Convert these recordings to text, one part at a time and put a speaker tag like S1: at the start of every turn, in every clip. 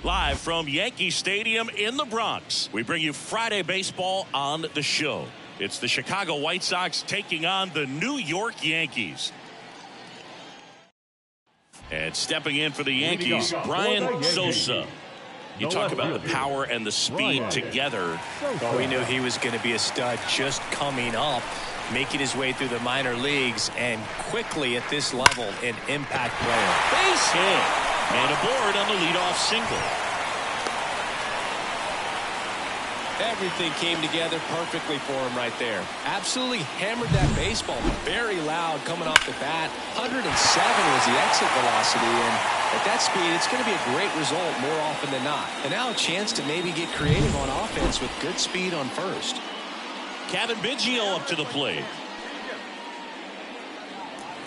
S1: Live from Yankee Stadium in the Bronx, we bring you Friday baseball on the show. It's the Chicago White Sox taking on the New York Yankees. And stepping in for the Yankees, Bryan Sosa. You talk about the power and the speed together.
S2: Well, we knew he was going to be a stud just coming up, making his way through the minor leagues, and quickly at this level, an impact player.
S1: Base hit. And aboard on the leadoff single.
S2: Everything came together perfectly for him right there. Absolutely hammered that baseball. Very loud coming off the bat. 107 was the exit velocity, and at that speed, it's going to be a great result more often than not. And now a chance to maybe get creative on offense with good speed on first.
S1: Kevin Biggio up to the plate.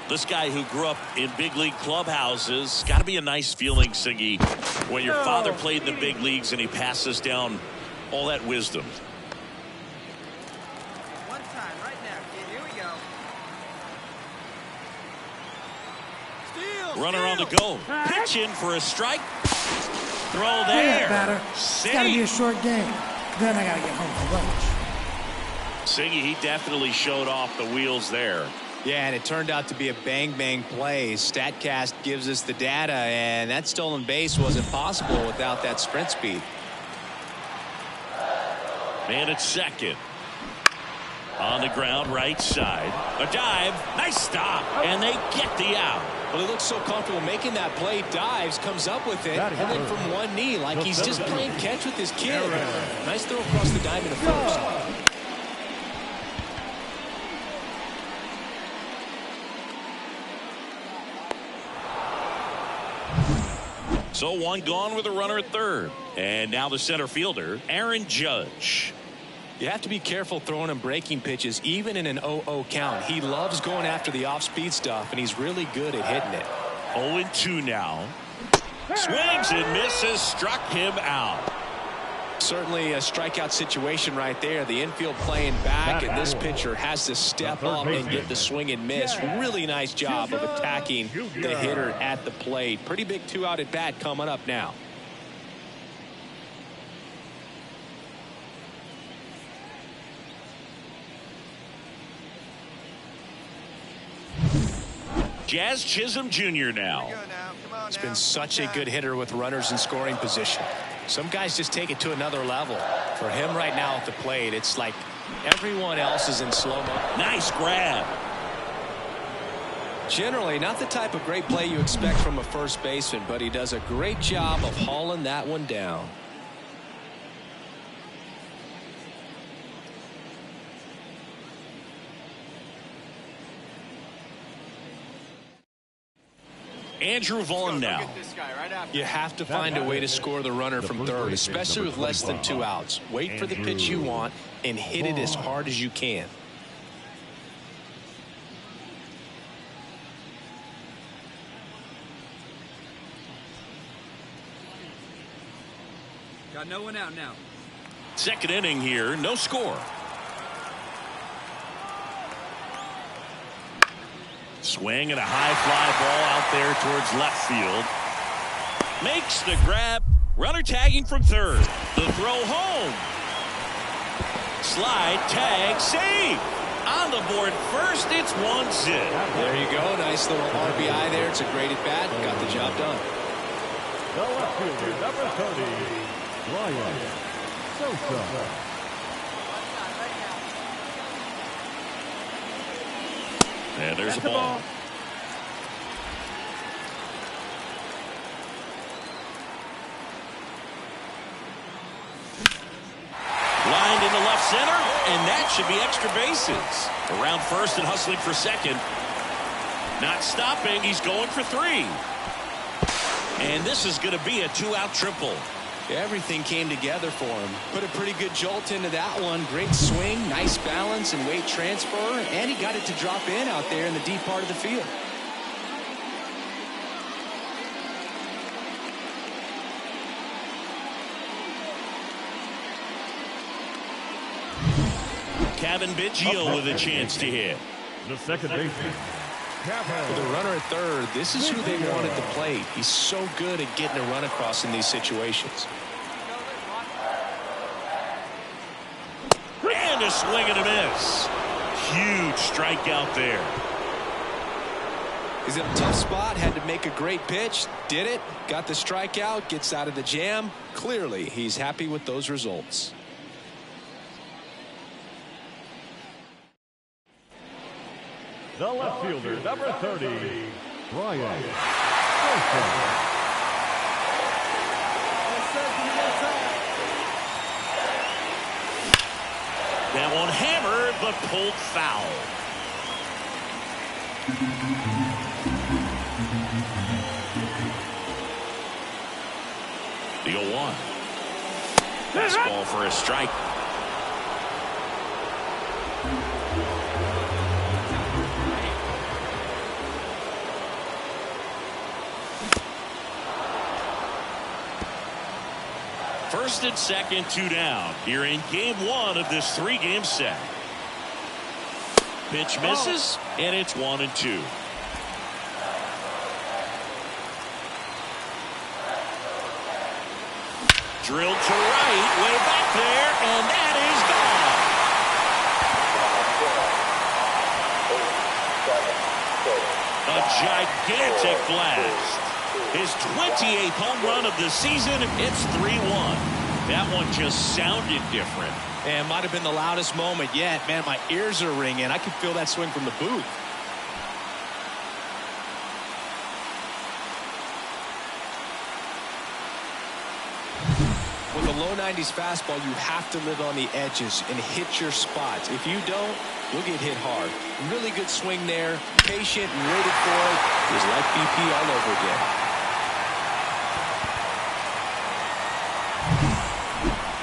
S1: This guy who grew up in big league clubhouses, got to be a nice feeling, Siggy, when your father played in the big leagues and he passes down all that wisdom.
S3: One time right now, kid. Here we go. Steal,
S1: Runner on the go. Pitch in for a strike. Throw there.
S4: Batter. It's got to be a short game. Then I got to get home for lunch.
S1: Siggy, he definitely showed off the wheels there.
S2: Yeah, and it turned out to be a bang-bang play. StatCast gives us the data, and that stolen base wasn't possible without that sprint speed.
S1: Man at second. On the ground, right side. A dive. Nice stop. And they get the out.
S2: Well, he looks so comfortable making that play. Dives, comes up with it, and then from one knee, like he's just playing catch with his kid. Nice throw across the diamond to first.
S1: So one gone with a runner at third. And now the center fielder, Aaron Judge.
S2: You have to be careful throwing him breaking pitches, even in an 0-0 count. He loves going after the off-speed stuff, and he's really good at hitting it.
S1: 0-2 now. Swings and misses, struck him out.
S2: Certainly a strikeout situation right there. The infield playing back, and this pitcher has to step up and get the swing and miss. Really nice job of attacking the hitter at the plate. Pretty big two-out at bat coming up now.
S1: Jazz Chisholm Jr. now.
S2: He's been such a good hitter with runners in scoring position. Some guys just take it to another level. For him right now at the plate, it's like everyone else is in slow-mo.
S1: Nice grab.
S2: Generally, not the type of great play you expect from a first baseman, but he does a great job of hauling that one down.
S1: Andrew Vaughn now.
S2: You have to find a way to score the runner from third, especially with less than 2 outs. Wait for the pitch you want and hit it as hard as you can.
S3: Got no one out now.
S1: Second inning here, no score. Swing and a high fly ball out there towards left field. Makes the grab. Runner tagging from third. The throw home. Slide, tag, save. On the board first, it's 1-0.
S2: There you go. Nice little RBI there. It's a great at bat. Got the job done.
S5: The left fielder, number 30, Bryan Sosa.
S1: And there's a ball. Lined into left center, and that should be extra bases. Around first and hustling for second. Not stopping, he's going for 3. And this is going to be a 2-out triple.
S2: Everything came together for him. Put a pretty good jolt into that one. Great swing, nice balance and weight transfer, and he got it to drop in out there in the deep part of the field.
S1: Kevin Biggio with a chance to hit.
S5: The second baseman,
S2: For the runner at third, this is who they want at the plate. He's so good at getting a run across in these situations.
S1: And a swing and a miss. Huge strikeout there.
S2: He's in a tough spot, had to make a great pitch, did it, got the strikeout, gets out of the jam. Clearly, he's happy with those results.
S5: The left fielder, number 30, Bryan Sosa.
S1: That one hammered, but pulled foul. The 0-1. Fastball for a strike. First and second, 2 down. Here in game 1 of this 3-game set. Pitch misses, and it's 1-2. Drilled to right, way back there, and that is gone. A gigantic blast. His 28th home run of the season. It's 3-1. That one just sounded different.
S2: And might have been the loudest moment yet. Man, my ears are ringing. I can feel that swing from the booth. With a low 90s fastball, you have to live on the edges and hit your spots. If you don't, you'll get hit hard. Really good swing there. Patient and waited for it. It was like BP all over again.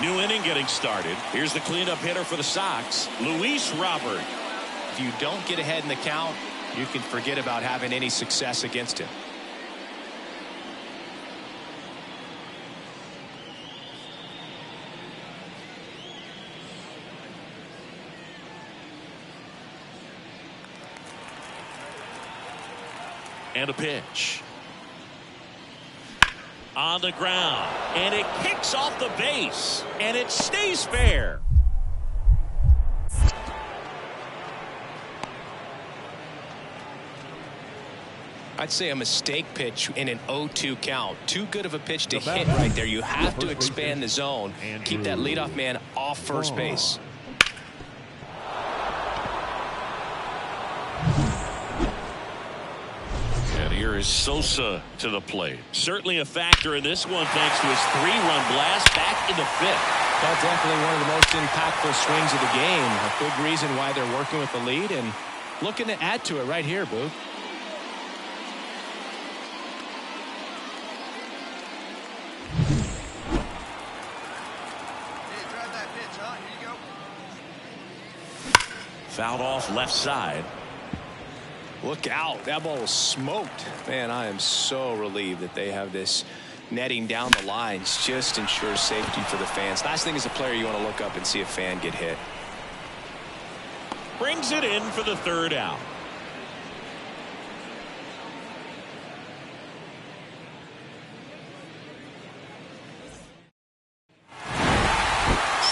S1: New inning getting started. Here's the cleanup hitter for the Sox, Luis Robert.
S2: If you don't get ahead in the count, you can forget about having any success against him.
S1: And a pitch. On the ground, and it kicks off the base, and it stays fair.
S2: I'd say a mistake pitch in an 0-2 count. Too good of a pitch to hit right there. You have to expand the zone. Keep that leadoff man off first base.
S1: Here is Sosa to the plate. Certainly a factor in this one thanks to his 3-run blast back in the 5th.
S2: Well, definitely one of the most impactful swings of the game. A big reason why they're working with the lead and looking to add to it right here, Boo.
S1: Fouled off left side.
S2: Look out. That ball was smoked. Man, I am so relieved that they have this netting down the lines. Just ensures safety for the fans. Last thing as a player, you want to look up and see a fan get hit.
S1: Brings it in for the 3rd out.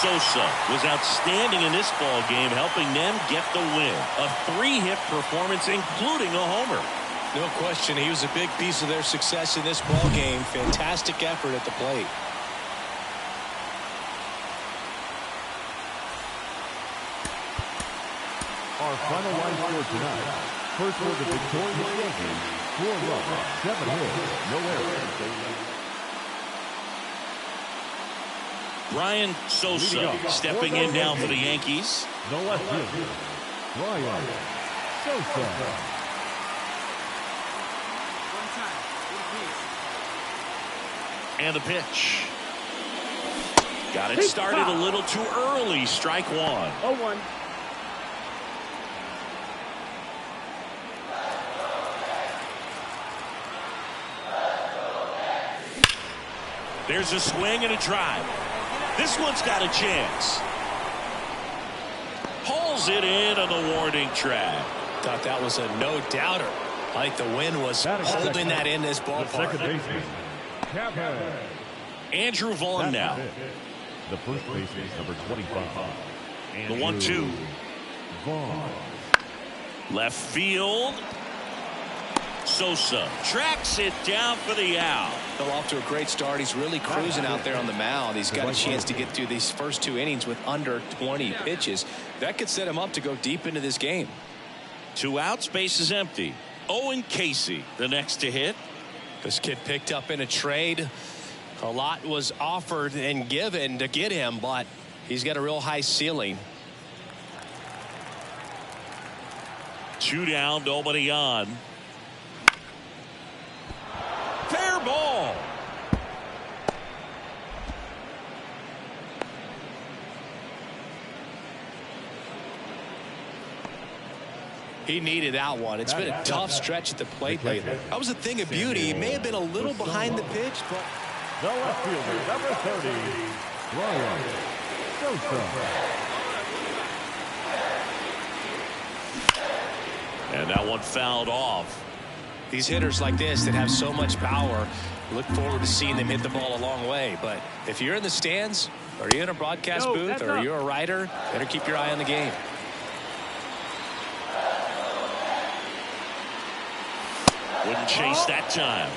S1: Sosa was outstanding in this ball game, helping them get the win. A 3-hit performance, including a homer.
S2: No question, he was a big piece of their success in this ball game. Fantastic effort at the plate.
S5: Our final line score tonight. First for the victorious Yankees, 4 runs, 7 hits, no errors.
S1: Bryan Sosa stepping in now for the Yankees.
S5: The left fielder, Bryan Sosa.
S3: One time. One piece.
S1: And the pitch. Got it started a little too early. Strike 1.
S3: 0-1.
S1: There's a swing and a drive. This one's got a chance. Pulls it in on the warning track.
S2: Thought that was a no-doubter. I think the wind was holding that in this ballpark.
S5: Second baseman, Kevin.
S1: Andrew Vaughn now.
S5: The first baseman, number 25.
S1: The 1-2.
S5: Vaughn.
S1: Left field. Sosa tracks it down for the out.
S2: Well, off to a great start. He's really cruising out there on the mound. He's got a chance to get through these first 2 innings with under 20 pitches. That could set him up to go deep into this game.
S1: 2 outs, base is empty. Owen Casey, the next to hit.
S2: This kid picked up in a trade. A lot was offered and given to get him, but he's got a real high ceiling.
S1: 2 down, nobody on. Fair ball.
S2: He needed that one. It's been a tough stretch at the plate lately. That was a thing of beauty. He may have been a little behind the pitch, but
S5: The left fielder, number 30, Bryan Sosa.
S1: And that one fouled off.
S2: these hitters like this that have so much power, look forward to seeing them hit the ball a long way. But if you're in the stands, or you're in a broadcast booth, or you're a writer, better keep your eye on the game.
S1: Wouldn't chase that time.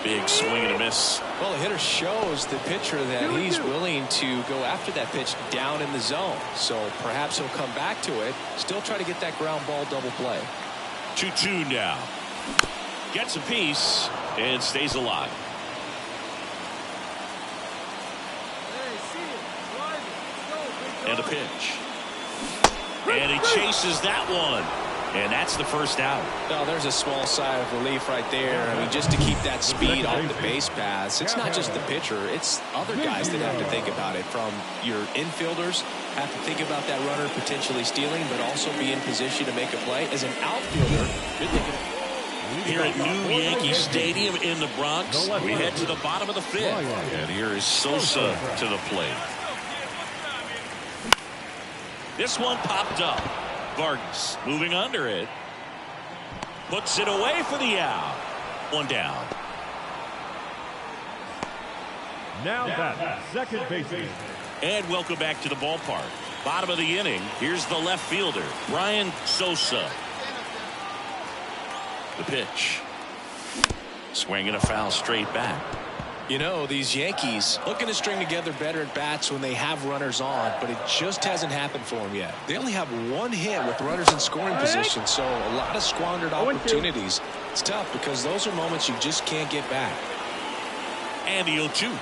S1: Big swing and a miss.
S2: Well, the hitter shows the pitcher that he's willing to go after that pitch down in the zone. So perhaps he'll come back to it, still try to get that ground ball double play.
S1: 2-2 now. Gets a piece and stays alive. And a pitch. And he chases that one. And that's the first out.
S2: Well, there's a small sigh of relief right there. I mean, just to keep that speed off the base paths. It's not just the pitcher. It's other guys that have to think about it. From your infielders have to think about that runner potentially stealing, but also be in position to make a play. As an outfielder, you're thinking.
S1: Here at New Yankee Stadium in the Bronx, we head to the bottom of the fifth. And here is Sosa to the plate. This one popped up. Vargas moving under it. Puts it away for the out. One down.
S5: Now that second baseman.
S1: And welcome back to the ballpark. Bottom of the inning. Here's the left fielder, Bryan Sosa. The pitch. Swinging a foul straight back.
S2: You know, these Yankees looking to string together better at bats when they have runners on, but it just hasn't happened for them yet. They only have one hit with runners in scoring position, so a lot of squandered opportunities. It's tough because those are moments you just can't get back.
S1: And the 0-2.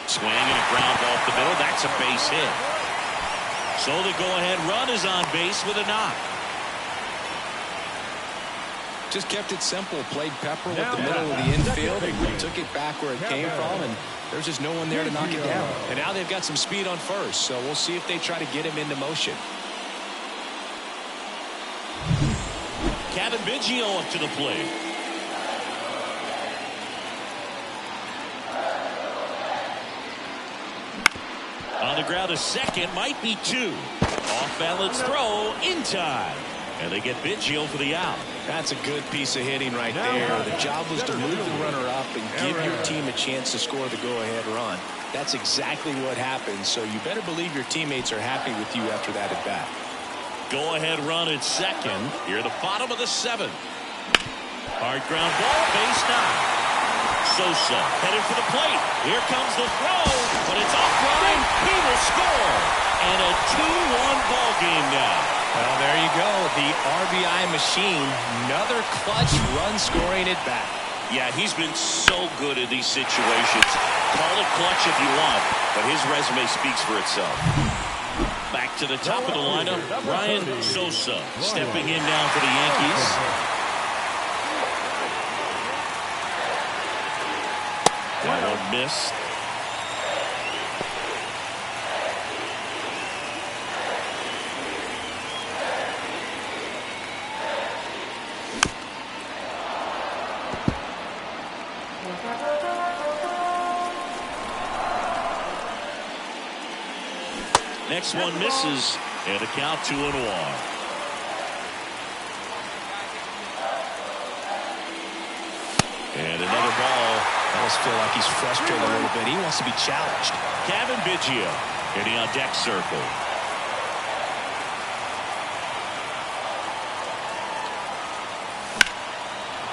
S1: Swing and a ground ball up the middle. That's a base hit. So the go-ahead run is on base with a knock.
S2: Just kept it simple, played pepper with the middle of the infield, and took it back where it came from, and there's just no one there to knock it down. And now they've got some speed on first, so we'll see if they try to get him into motion.
S1: Kevin Biggio up to the plate. On the ground, a second, might be two. Off-balance throw in time. And they get Biggio for the out.
S2: That's a good piece of hitting right there. The job was to move the runner up and give your team a chance to score the go-ahead run. That's exactly what happened, so you better believe your teammates are happy with you after that at bat.
S1: Go-ahead run at second. Here at the bottom of the seventh. Hard ground ball, base knock. Sosa headed for the plate. Here comes the throw, but it's offline. He will score. And a 2-1 ball game now.
S2: Well, there you go. The RBI machine. Another clutch run scoring at bat.
S1: Yeah, he's been so good in these situations. Call it clutch if you want, but his resume speaks for itself. Back to the top of the lineup, Bryan Sosa stepping in now for the Yankees. That one missed. next one misses, and a count 2-1. And another ball.
S2: I almost feel like he's frustrated a little bit. He wants to be challenged.
S1: Kevin Biggio hitting on deck circle.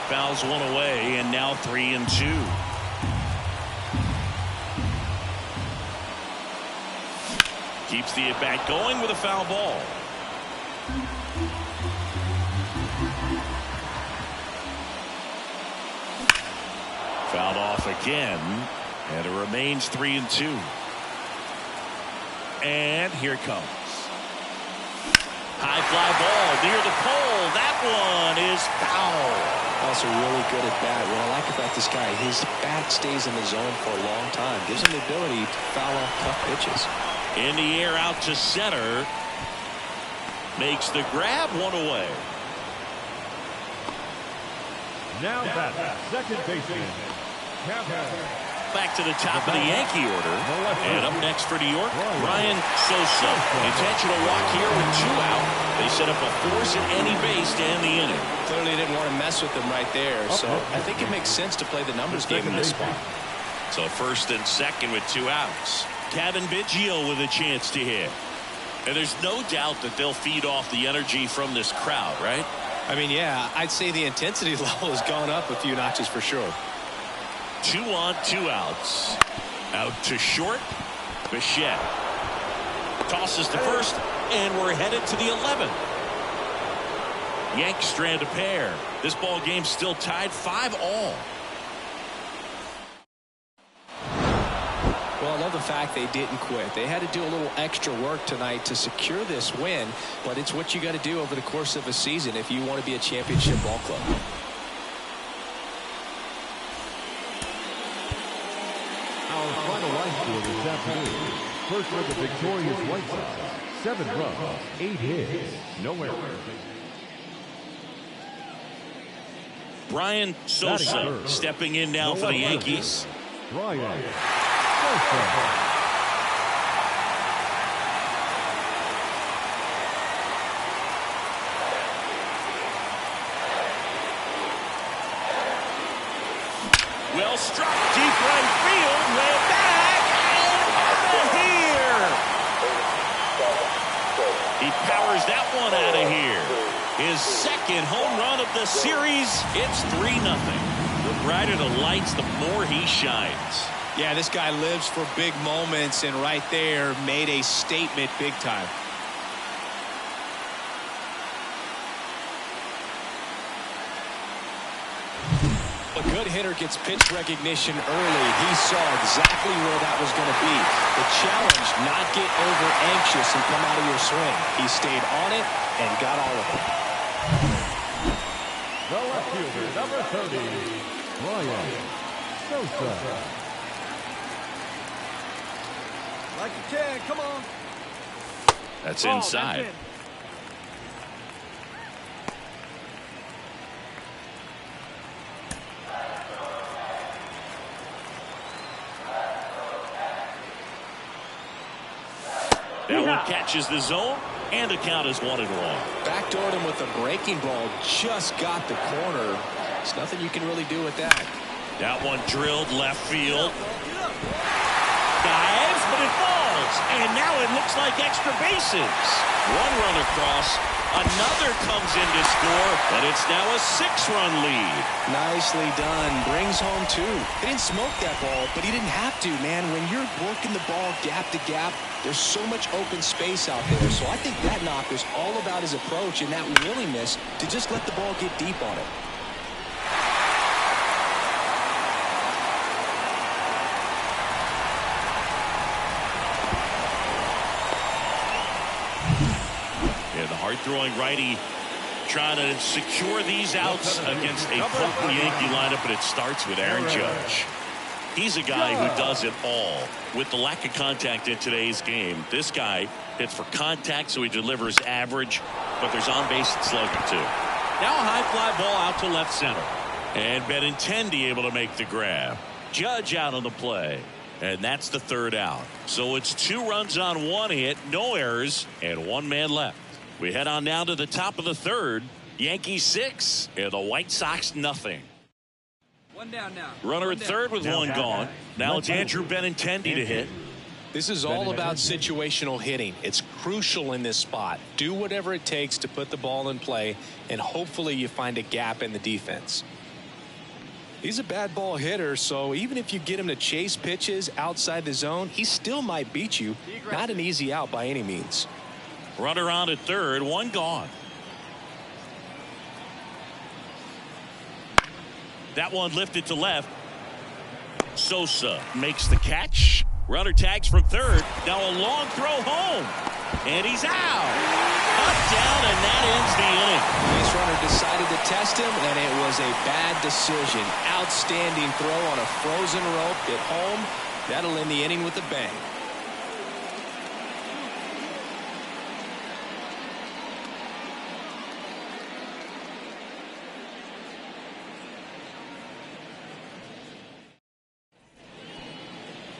S1: Fouls one away, and now 3-2. Keeps the at-bat going with a foul ball. Fouled off again, and it remains 3-2. And here it comes. High fly ball near the pole. That one is foul.
S2: Also really good at bat. What I like about this guy, his bat stays in the zone for a long time. Gives him the ability to foul off tough pitches.
S1: In the air out to center. Makes the grab, one away.
S5: Now that second baseman, Kevin.
S1: Back to the top of the Yankee order. And up next for New York, Bryan Sosa. Intentional walk here with 2 out. They set up a force at any base to end the inning.
S2: Clearly didn't want to mess with him right there. So I think it makes sense to play the numbers game in this spot.
S1: So first and second with 2 outs. Kevin Biggio with a chance to hit. And there's no doubt that they'll feed off the energy from this crowd, right?
S2: I mean, yeah, I'd say the intensity level has gone up a few notches for sure.
S1: 2 on, 2 outs. Out to short. Bichette tosses to first, and we're headed to the 11th. Yanks strand a pair. This ball game's still tied 5-all.
S2: Well, I love the fact they didn't quit. They had to do a little extra work tonight to secure this win, but it's what you got to do over the course of a season if you want to be a championship ball club.
S5: Our final line score this afternoon. First for the victorious White Sox. 7 runs, 8 hits, no errors.
S1: Bryan Sosa stepping in now for the Yankees.
S5: Bryan Sosa.
S1: Well struck, deep right field, way back, and over here. He powers that one out of here. His second home run of the series. It's 3-0. The brighter the lights, the more he shines.
S2: Yeah, this guy lives for big moments, and right there made a statement big time. A good hitter gets pitch recognition early. He saw exactly where that was going to be. The challenge, not get over anxious and come out of your swing. He stayed on it and got all of it.
S5: The left fielder, number 30, Bryan Sosa.
S3: Like you can, come on.
S1: That's inside.
S3: That's
S1: That one catches the zone, and the count is 1-1.
S2: Backdoored him with a breaking ball. Just got the corner. There's nothing you can really do with that.
S1: That one drilled left field. Dives, but it falls. And now it looks like extra bases. 1 run across. Another comes in to score, but it's now a 6-run lead.
S2: Nicely done. Brings home 2. He didn't smoke that ball, but he didn't have to, man. When you're working the ball gap to gap, there's so much open space out there. So I think that knock was all about his approach and that willingness to just let the ball get deep on it.
S1: Hard-throwing righty trying to secure these outs against a potent Yankee lineup, but it starts with Aaron Judge. He's a guy who does it all. With the lack of contact in today's game, this guy hits for contact, so he delivers average, but there's on-base slugging too. Now a high fly ball out to left center. And Benintendi able to make the grab. Judge out on the play. And that's the third out. So it's 2 runs on 1 hit, no errors, and 1 man left. We head on now to the top of the third. Yankees 6 and the White Sox nothing.
S3: 1 down now.
S1: Runner at third with 1 gone. Now it's Andrew Benintendi to hit.
S2: This is all about situational hitting. It's crucial in this spot. Do whatever it takes to put the ball in play, and hopefully you find a gap in the defense. He's a bad ball hitter, so even if you get him to chase pitches outside the zone, he still might beat you. Not an easy out by any means.
S1: Runner on at third, 1 gone. That one lifted to left. Sosa makes the catch. Runner tags from third. Now a long throw home. And he's out. Up, down, and that ends the inning.
S2: Base runner decided to test him, and it was a bad decision. Outstanding throw on a frozen rope at home. That'll end the inning with a bang.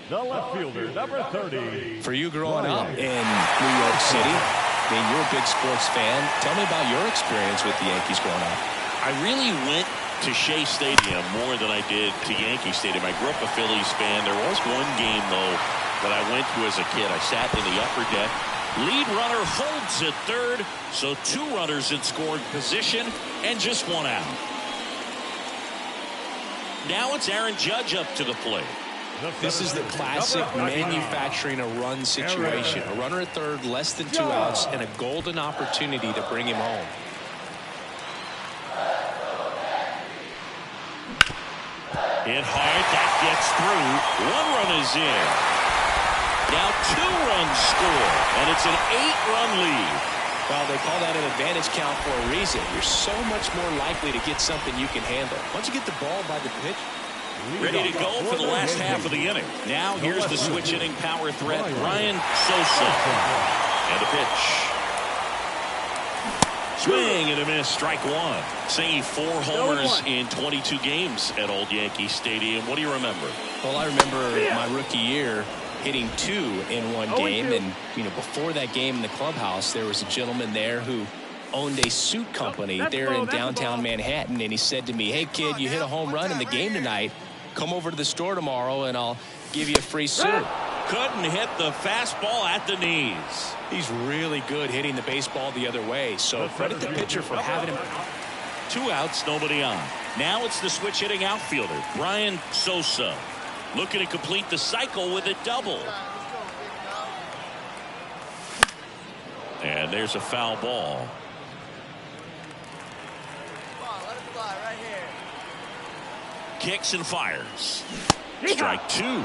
S5: The left fielder, number 30.
S2: For you growing up in New York City, I mean, you're a big sports fan. Tell me about your experience with the Yankees growing up.
S1: I really went to Shea Stadium more than I did to Yankee Stadium. I grew up a Phillies fan. There was one game, though, that I went to as a kid. I sat in the upper deck. Lead runner holds at third, so 2 runners in scoring position and just 1 out. Now it's Aaron Judge up to the plate.
S2: This is the classic manufacturing a run situation. A runner at third, less than 2 outs, and a golden opportunity to bring him home.
S1: Hit hard, that gets through. 1 run is in. Now 2 runs score, and it's an 8-run lead.
S2: Well, they call that an advantage count for a reason. You're so much more likely to get something you can handle. Once you get the ball by the pitch,
S1: ready to go for the last half of the inning. Now here's the switch hitting power threat, Bryan Sosa. And the pitch. Swing and a miss, strike 1. Singing 4 homers in 22 games at Old Yankee Stadium. What do you remember?
S2: Well, I remember my rookie year hitting 2 in 1 game. And, you know, before that game in the clubhouse, there was a gentleman there who owned a suit company there in downtown Manhattan. And he said to me, "Hey, kid, you hit a home run in the game tonight. Come over to the store tomorrow and I'll give you a free suit."
S1: Couldn't hit the fastball at the knees.
S2: He's really good hitting the baseball the other way. So credit the pitcher for having him.
S1: 2 outs, nobody on. Now it's the switch hitting outfielder, Bryan Sosa. Looking to complete the cycle with a double. And there's a foul ball. Kicks and fires. Strike 2.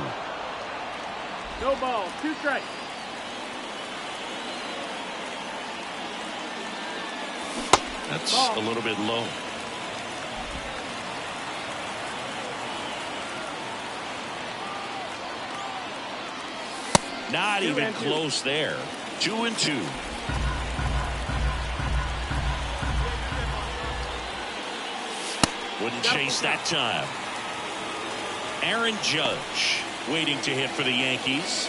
S3: No ball, 2 strikes.
S1: That's a little bit low. Not even close there. 2-2. Wouldn't chase that time. Aaron Judge waiting to hit for the Yankees.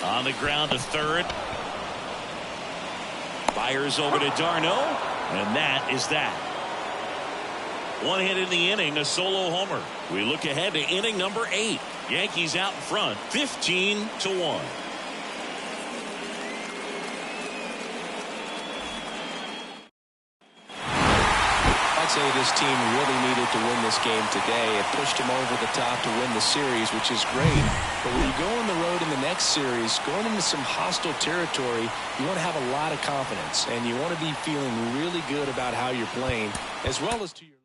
S1: On the ground to third. Fires over to d'Arnaud, and that is that. 1 hit in the inning, a solo homer. We look ahead to inning number 8. Yankees out in front, 15-1.
S2: I'd say this team really needed to win this game today. It pushed them over the top to win the series, which is great. But when you go on the road in the next series, going into some hostile territory, you want to have a lot of confidence, and you want to be feeling really good about how you're playing, as well as to your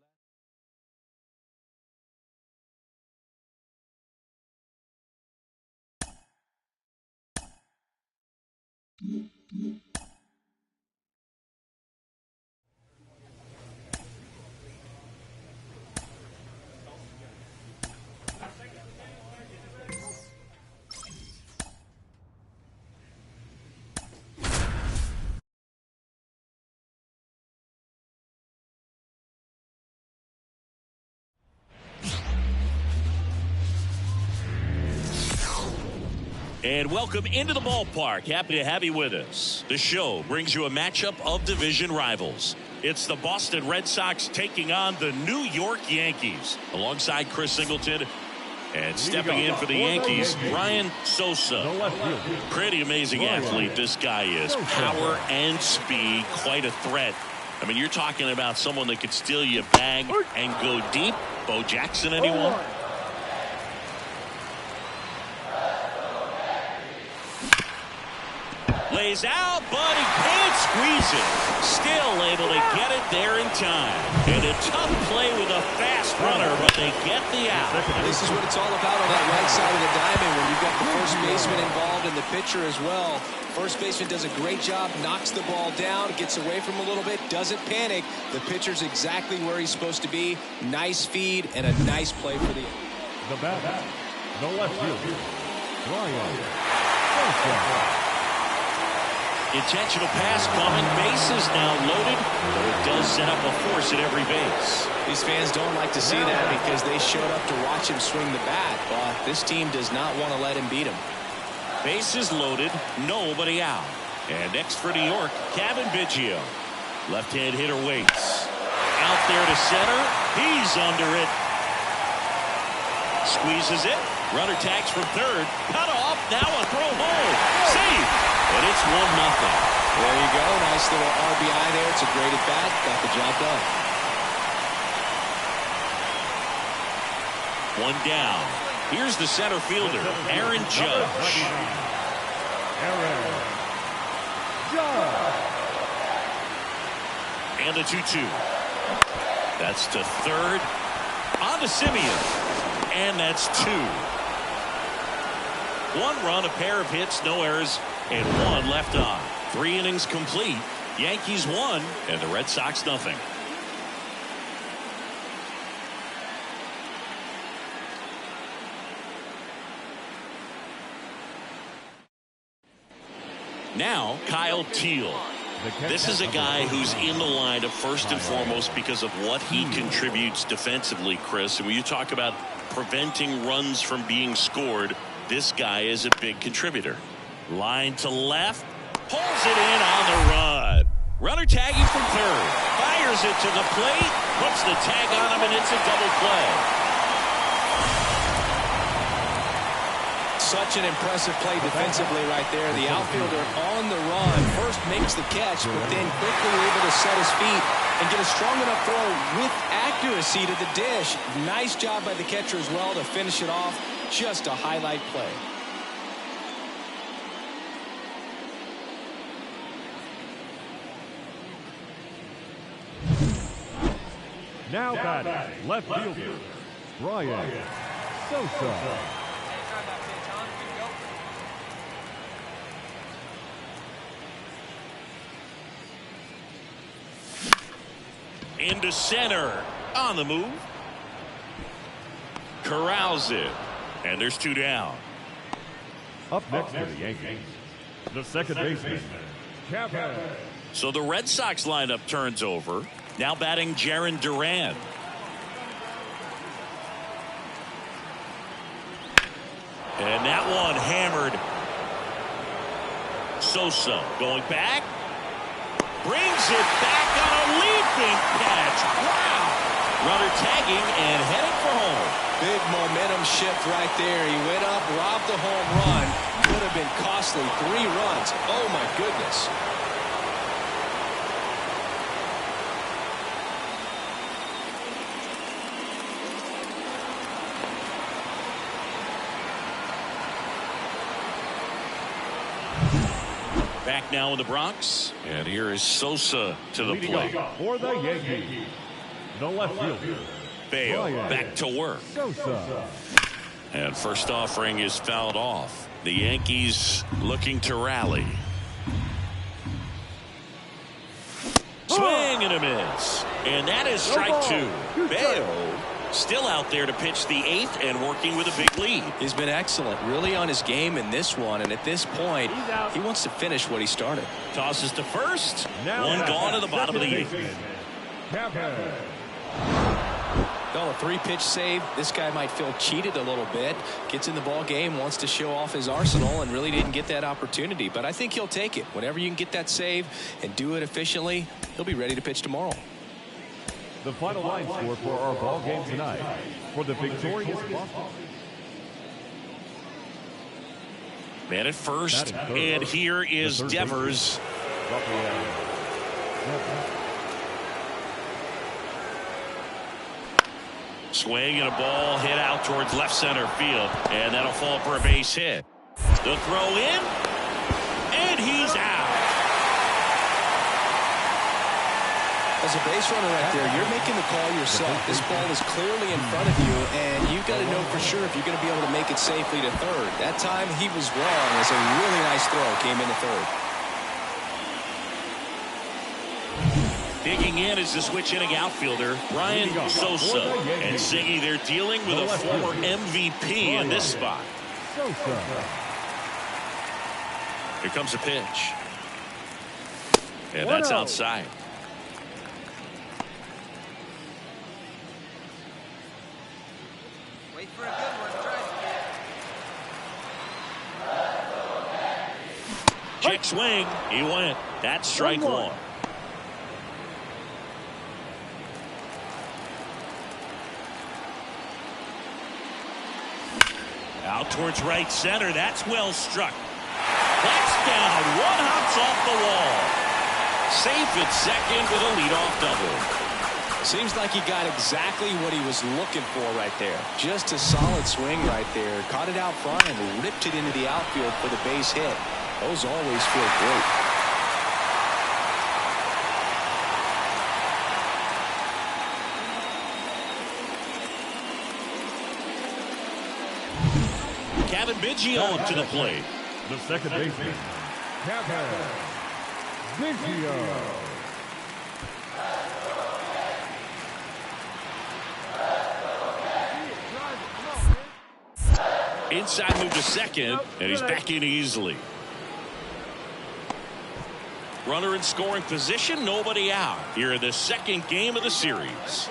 S1: And welcome into the ballpark. Happy to have you with us. The show brings you a matchup of division rivals. It's the Boston Red Sox taking on the New York Yankees. Alongside Chris Singleton and stepping in for the Yankees, Bryan Sosa. Pretty amazing athlete this guy is. Power and speed, quite a threat. I mean, you're talking about someone that could steal you a bag and go deep. Bo Jackson, anyone? Lays out, but he can't squeeze it. Still able to get it there in time. And a tough play with a fast runner, but they get the out.
S2: This is what it's all about on that right side of the diamond when you've got the first baseman involved and the pitcher as well. First baseman does a great job, knocks the ball down, gets away from him a little bit, doesn't panic. The pitcher's exactly where he's supposed to be. Nice feed and a nice play for the
S5: batter, the left fielder, Bryan Sosa.
S1: Intentional pass coming. Bases now loaded, but it does set up a force at every base.
S2: These fans don't like to see that because they showed up to watch him swing the bat. But this team does not want to let him beat him.
S1: Bases loaded, nobody out. And next for New York, Kevin Biggio. Left-hand hitter waits. Out there to center. He's under it. Squeezes it. Runner tags from third. Cut off. Now a throw home. Safe. And it's 1-0.
S2: There you go. Nice little RBI there. It's a great at bat. Got the job done.
S1: One down. Here's the center fielder, Aaron Judge. And the 2-2. That's to third. On to Simeon. And that's 2. 1 run, a pair of hits, no errors, and 1 left on. 3 innings complete. Yankees 1 and the Red Sox nothing. Now Kyle Teal. This is a guy who's in the lineup first and foremost because of what he contributes defensively, Chris. And when you talk about preventing runs from being scored, this guy is a big contributor. Line to left. Pulls it in on the run. Runner tagging from third. Fires it to the plate. Puts the tag on him, and it's a double play.
S2: Such an impressive play defensively right there. The outfielder on the run. First makes the catch, but then quickly able to set his feet and get a strong enough throw with accuracy to the dish. Nice job by the catcher as well to finish it off. Just a highlight play.
S5: Now batting, left fielder, Bryan Sosa.
S1: Into center. On the move. Corrals it. And there's 2 down.
S5: Up next for the Yankees, the second baseman, Kevin.
S1: So the Red Sox lineup turns over. Now batting Jarren Duran. And that one hammered. Sosa going back. Brings it back on a leaping catch. Wow. Runner tagging and heading for home.
S2: Big momentum shift right there. He went up, robbed the home run. Could have been costly. 3 runs. Oh, my goodness.
S1: Back now in the Bronx. And here is Sosa to the plate.
S5: For the Yankees, the left fielder,
S1: Bale back to work.
S5: Sosa.
S1: And first offering is fouled off. The Yankees looking to rally. Swing and a miss. And that is strike 2. Bale still out there to pitch the 8th and working with a big lead.
S2: He's been excellent, really on his game in this one, and at this point he wants to finish what he started.
S1: Tosses to first. One gone to the bottom of the 8th.
S2: Well, a 3-pitch save. This guy might feel cheated a little bit. Gets in the ball game, wants to show off his arsenal, and really didn't get that opportunity. But I think he'll take it. Whenever you can get that save and do it efficiently, he'll be ready to pitch tomorrow.
S5: The final line score for our ball game tonight for the victorious Boston.
S1: Man at first, and here is Devers. Swing and a ball hit out towards left center field, and that'll fall for a base hit. The throw in, and he's out.
S2: As a base runner right there, you're making the call yourself. This ball is clearly in front of you, and you've got to know for sure if you're going to be able to make it safely to third. That time he was wrong as a really nice throw came into third.
S1: Digging in is the switch inning outfielder, Bryan Sosa. And Siggy, they're dealing with a former MVP in this spot. Here comes a pitch. And that's outside.
S3: Wait for a good one. Try
S1: Check swing. He went. That's strike one. Out towards right center. That's well struck. That's down. One hops off the wall. Safe at second with a leadoff double.
S2: Seems like he got exactly what he was looking for right there. Just a solid swing right there. Caught it out front and ripped it into the outfield for the base hit. Those always feel great.
S1: Kevin Biggio to the plate.
S5: The second baseman, Kevin Biggio.
S1: Inside move to second, and he's back in easily. Runner in scoring position, nobody out. Here in the second game of the series.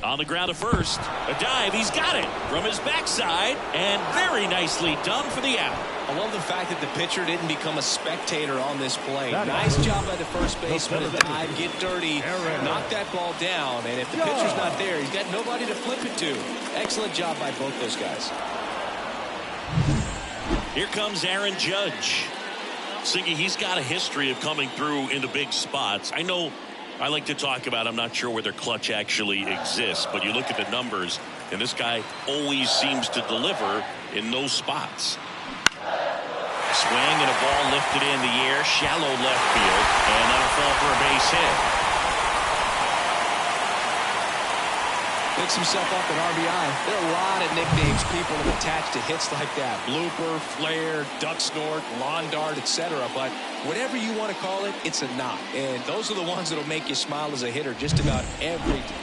S1: On the ground to first. A dive. He's got it from his backside. And very nicely done for the out.
S2: I love the fact that the pitcher didn't become a spectator on this play. Nice job by the first baseman to dive, get dirty, knock that ball down. And if the pitcher's not there, he's got nobody to flip it to. Excellent job by both those guys.
S1: Here comes Aaron Judge. Siggy, he's got a history of coming through in the big spots. I know I like to talk about, I'm not sure whether clutch actually exists, but you look at the numbers, and this guy always seems to deliver in those spots. Swing and a ball lifted in the air, shallow left field, and that'll fall for a base hit.
S2: Picks himself up an RBI. There are a lot of nicknames people have attached to hits like that. Blooper, flare, duck snort, lawn dart, etc. But whatever you want to call it, it's a knot. And those are the ones that'll make you smile as a hitter just about every time.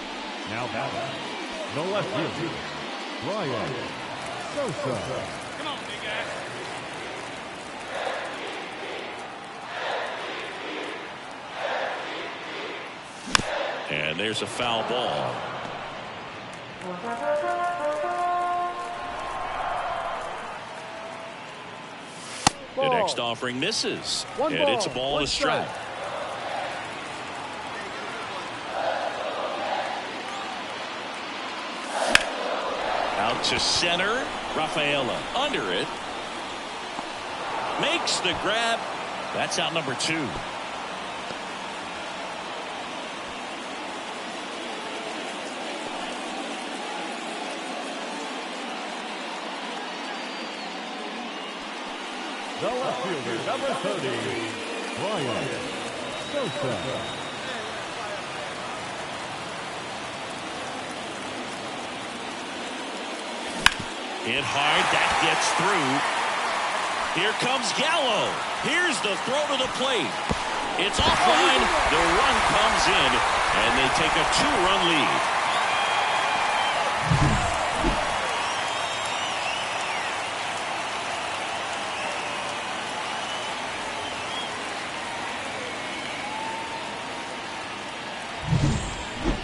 S5: Now batting, the left fielder, Bryan Sosa.
S3: Come on, big guy.
S1: And there's a foul ball. The next offering misses, and it's a ball and a strike. Out to center, Rafaela under it, makes the grab. That's out number 2.
S5: The left fielder, number 30, Bryan Sosa.
S1: Hit hard, that gets through. Here comes Gallo. Here's the throw to the plate. It's offline. The run comes in, and they take a 2-run lead.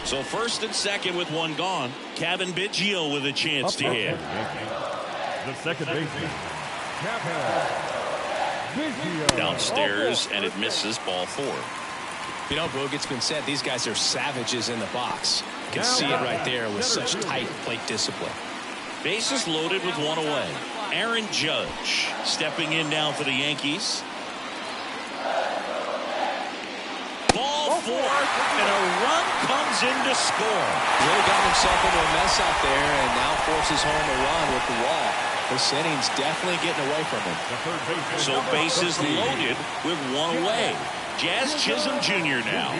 S1: So first and second with one gone. Kevin Biggio with a chance to hit.
S5: The second baseman, Kevin Biggio.
S1: Downstairs, and it misses, ball 4.
S2: You know, Boog, it's been said these guys are savages in the box. You can see it right there with such tight plate discipline.
S1: Bases loaded with one away. Aaron Judge stepping in now for the Yankees. Ball 4, and a run comes in to score.
S2: Really got himself into a mess out there and now forces home a run with the wall. This inning's definitely getting away from him.
S1: So bases loaded with one away. Jazz Chisholm Jr. now.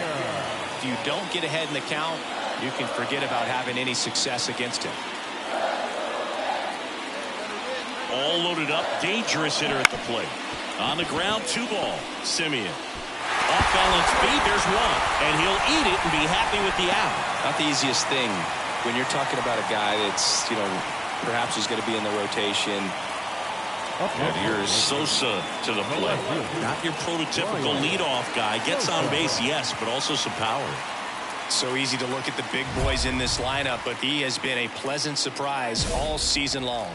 S2: If you don't get ahead in the count, you can forget about having any success against him.
S1: All loaded up, dangerous hitter at the plate. On the ground, 2 ball. Simeon. Off balance beat, there's one. And he'll eat it and be happy with the out.
S2: Not the easiest thing when you're talking about a guy that's, perhaps is going to be in the rotation.
S1: And here's Sosa to the plate. Not your prototypical leadoff guy. Gets on base, yes, but also some power.
S2: So easy to look at the big boys in this lineup, but he has been a pleasant surprise all season long.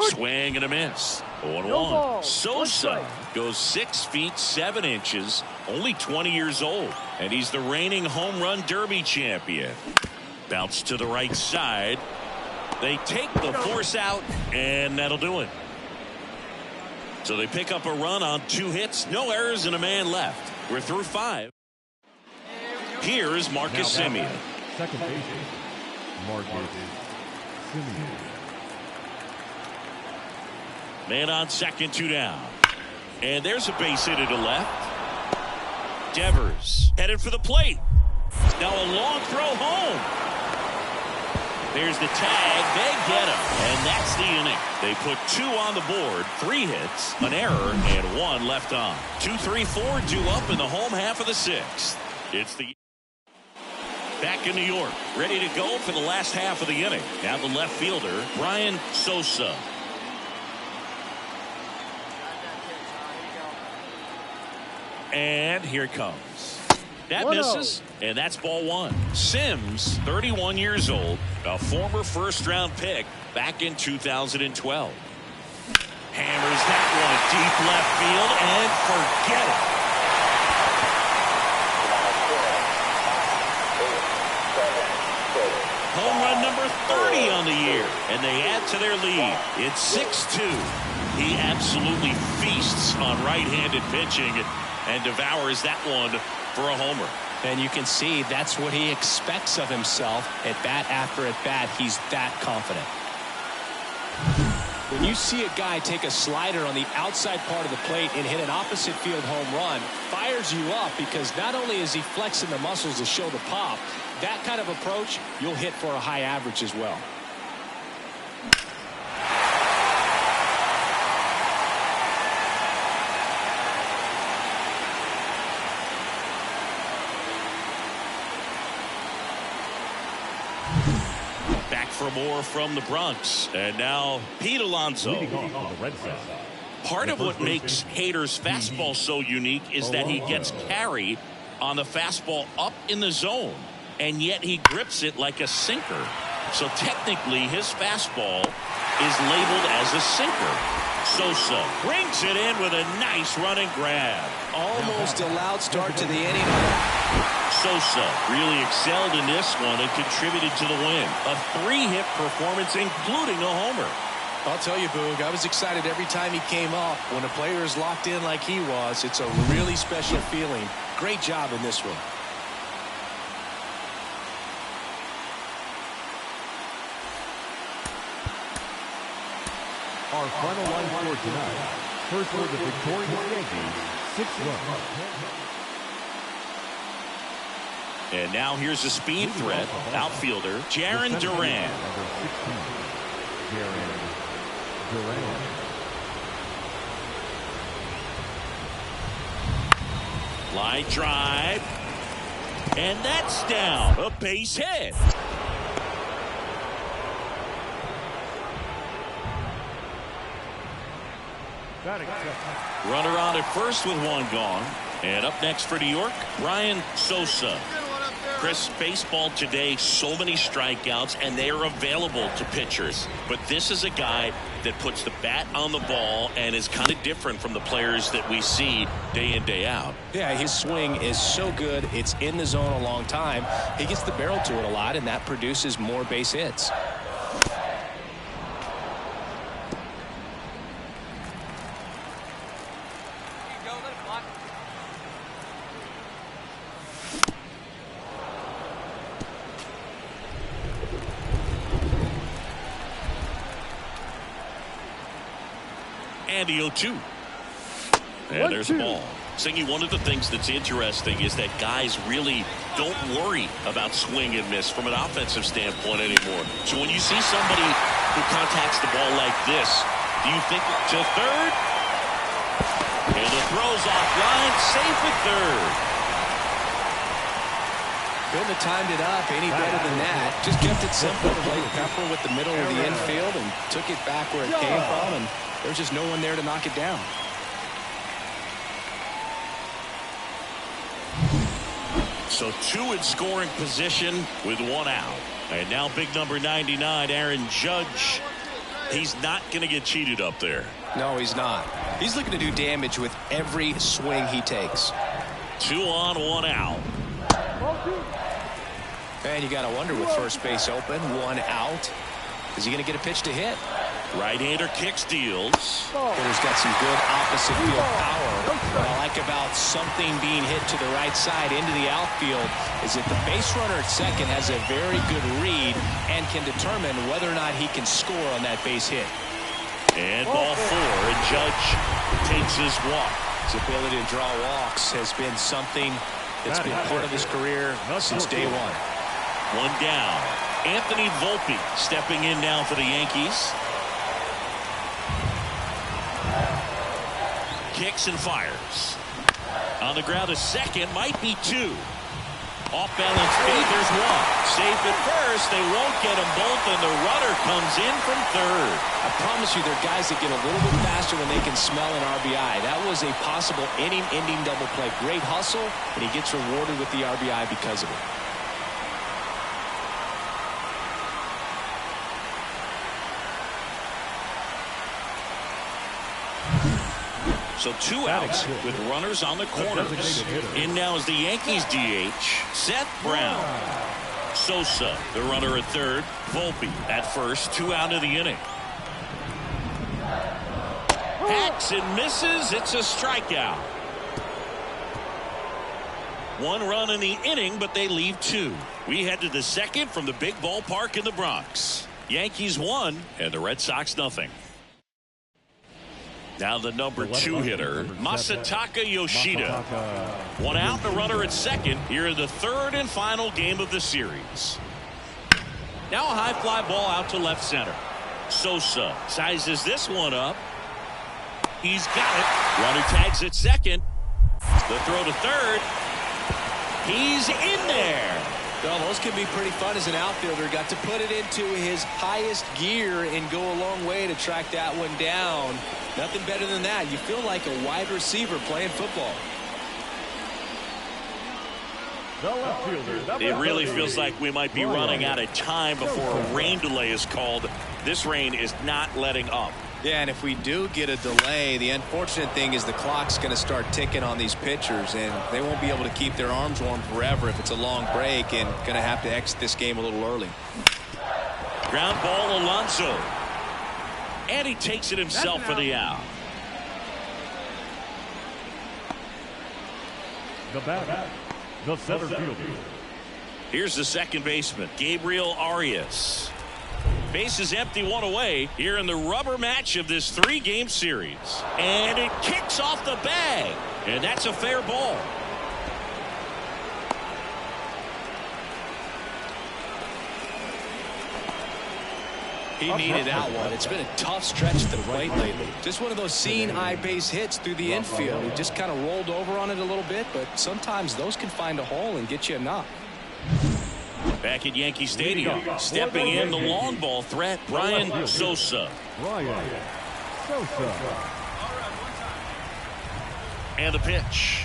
S1: Swing and a miss. 0-1. Sosa goes 6 feet 7 inches, only 20 years old, and he's the reigning home run derby champion. Bounce to the right side. They take the force out, and that'll do it. So they pick up a run on 2 hits, no errors, and a man left. We're through 5. Here is Marcus Simeon.
S5: Second baseman, Marcus Simeon.
S1: Man on second, 2 down. And there's a base hit to the left. Devers headed for the plate. Now a long throw home. There's the tag. They get him. And that's the inning. They put 2 on the board, 3 hits, an error, and 1 left on. 2, 3, 4 due up in the home half of the 6th. It's the back in New York, ready to go for the last half of the inning. Now the left fielder, Bryan Sosa. And here it comes. That misses, and that's ball 1. Sims, 31 years old, a former first-round pick back in 2012. Hammers that one deep left field, and forget it. Home run number 30 on the year, and they add to their lead. It's 6-2. He absolutely feasts on right-handed pitching and devours that one for a homer.
S2: And you can see that's what he expects of himself at bat after at bat. He's that confident. When you see a guy take a slider on the outside part of the plate and hit an opposite field home run, fires you up because not only is he flexing the muscles to show the pop, that kind of approach, you'll hit for a high average as well.
S1: For more from the Bronx. And now Pete Alonso. Part of what makes Hader's fastball so unique is that he gets carry on the fastball up in the zone, and yet he grips it like a sinker. So technically his fastball is labeled as a sinker. Sosa brings it in with a nice running grab.
S2: Almost a loud start to the inning.
S1: Sosa really excelled in this one and contributed to the win. A 3-hit performance, including a homer.
S2: I'll tell you, Boog, I was excited every time he came up. When a player is locked in like he was, it's a really special feeling. Great job in this one.
S5: Our final line for tonight. First for the victorious Yankees, 6 runs.
S1: And now here's a speed threat. Outfielder, Jarren Duran. Line drive. And that's down. A base hit.
S5: Batting second.
S1: Runner on at first with one gone. And up next for New York, Bryan Sosa. Chris, baseball today, so many strikeouts, and they are available to pitchers. But this is a guy that puts the bat on the ball and is kind of different from the players that we see day in, day out.
S2: Yeah, his swing is so good. It's in the zone a long time. He gets the barrel to it a lot, and that produces more base hits.
S1: And the 0-2. And there's the ball. Singy, one of the things that's interesting is that guys really don't worry about swing and miss from an offensive standpoint anymore. So when you see somebody who contacts the ball like this, do you think to third? And the throw's offline, safe at third.
S2: Couldn't have timed it up any better than that. Just kept it simple. Played Pepper with the middle of the infield and took it back where it came from, and there's just no one there to knock it down.
S1: So two in scoring position with one out. And now big number 99, Aaron Judge. He's not going to get cheated up there.
S2: No, he's not. He's looking to do damage with every swing he takes.
S1: 2 on, 1 out.
S2: And you got to wonder with first base open, 1 out. Is he going to get a pitch to hit?
S1: Right-hander kicks, deals.
S2: Hitter's got some good opposite field power. What I like about something being hit to the right side into the outfield is that the base runner at second has a very good read and can determine whether or not he can score on that base hit.
S1: And ball 4, and Judge takes his walk.
S2: His ability to draw walks has been something that's been part of his career since day one.
S1: 1 down. Anthony Volpe stepping in now for the Yankees. Kicks and fires. On the ground, a second, might be 2. Off balance feed, there's 1. Safe at first, they won't get them both, and the runner comes in from third.
S2: I promise you, there are guys that get a little bit faster when they can smell an RBI. That was a possible inning-ending double play. Great hustle, and he gets rewarded with the RBI because of it.
S1: So 2 outs with runners on the corners. In now is the Yankees DH, Seth Brown. Sosa, the runner at third. Volpe at first, 2 out of the inning. Hacks and misses. It's a strikeout. 1 run in the inning, but they leave 2. We head to the second from the big ballpark in the Bronx. Yankees 1 and the Red Sox nothing. Now the number 2 hitter, Masataka Yoshida. 1 out, the runner at second here in the third and final game of the series. Now a high fly ball out to left center. Sosa sizes this one up. He's got it. Runner tags at second. The throw to third. He's in there.
S2: Well, those can be pretty fun as an outfielder. Got to put it into his highest gear and go a long way to track that one down. Nothing better than that. You feel like a wide receiver playing football.
S1: It really feels like we might be running out of time before a rain delay is called. This rain is not letting up.
S2: Yeah, and if we do get a delay, the unfortunate thing is the clock's going to start ticking on these pitchers, and they won't be able to keep their arms warm forever if it's a long break, and going to have to exit this game a little early.
S1: Ground ball, Alonso. And he takes it himself for the out.
S5: The batter, the center fielder.
S1: Here's the second baseman, Gabriel Arias. Base is empty, 1 away here in the rubber match of this 3-game series. And it kicks off the bag. And that's a fair ball.
S2: He needed that one. It's been a tough stretch at the plate lately. Just one of those seeing eye base hits through the infield. He just kind of rolled over on it a little bit, but sometimes those can find a hole and get you a knock.
S1: Back at Yankee Stadium, stepping in the long ball threat, Bryan Sosa.
S5: Bryan Sosa.
S1: And the pitch.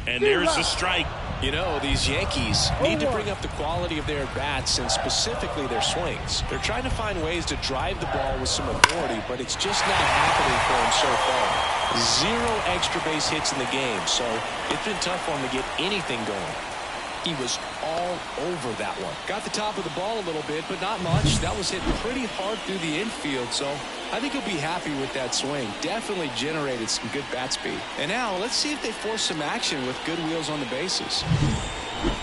S1: And there's the strike.
S2: You know, these Yankees need to bring up the quality of their bats and specifically their swings. They're trying to find ways to drive the ball with some authority, but it's just not happening for them so far. 0 extra base hits in the game, so it's been tough for him to get anything going. He was all over that one. Got the top of the ball a little bit, but not much. That was hit pretty hard through the infield, so I think he'll be happy with that swing. Definitely generated some good bat speed. And now let's see if they force some action with good wheels on the bases.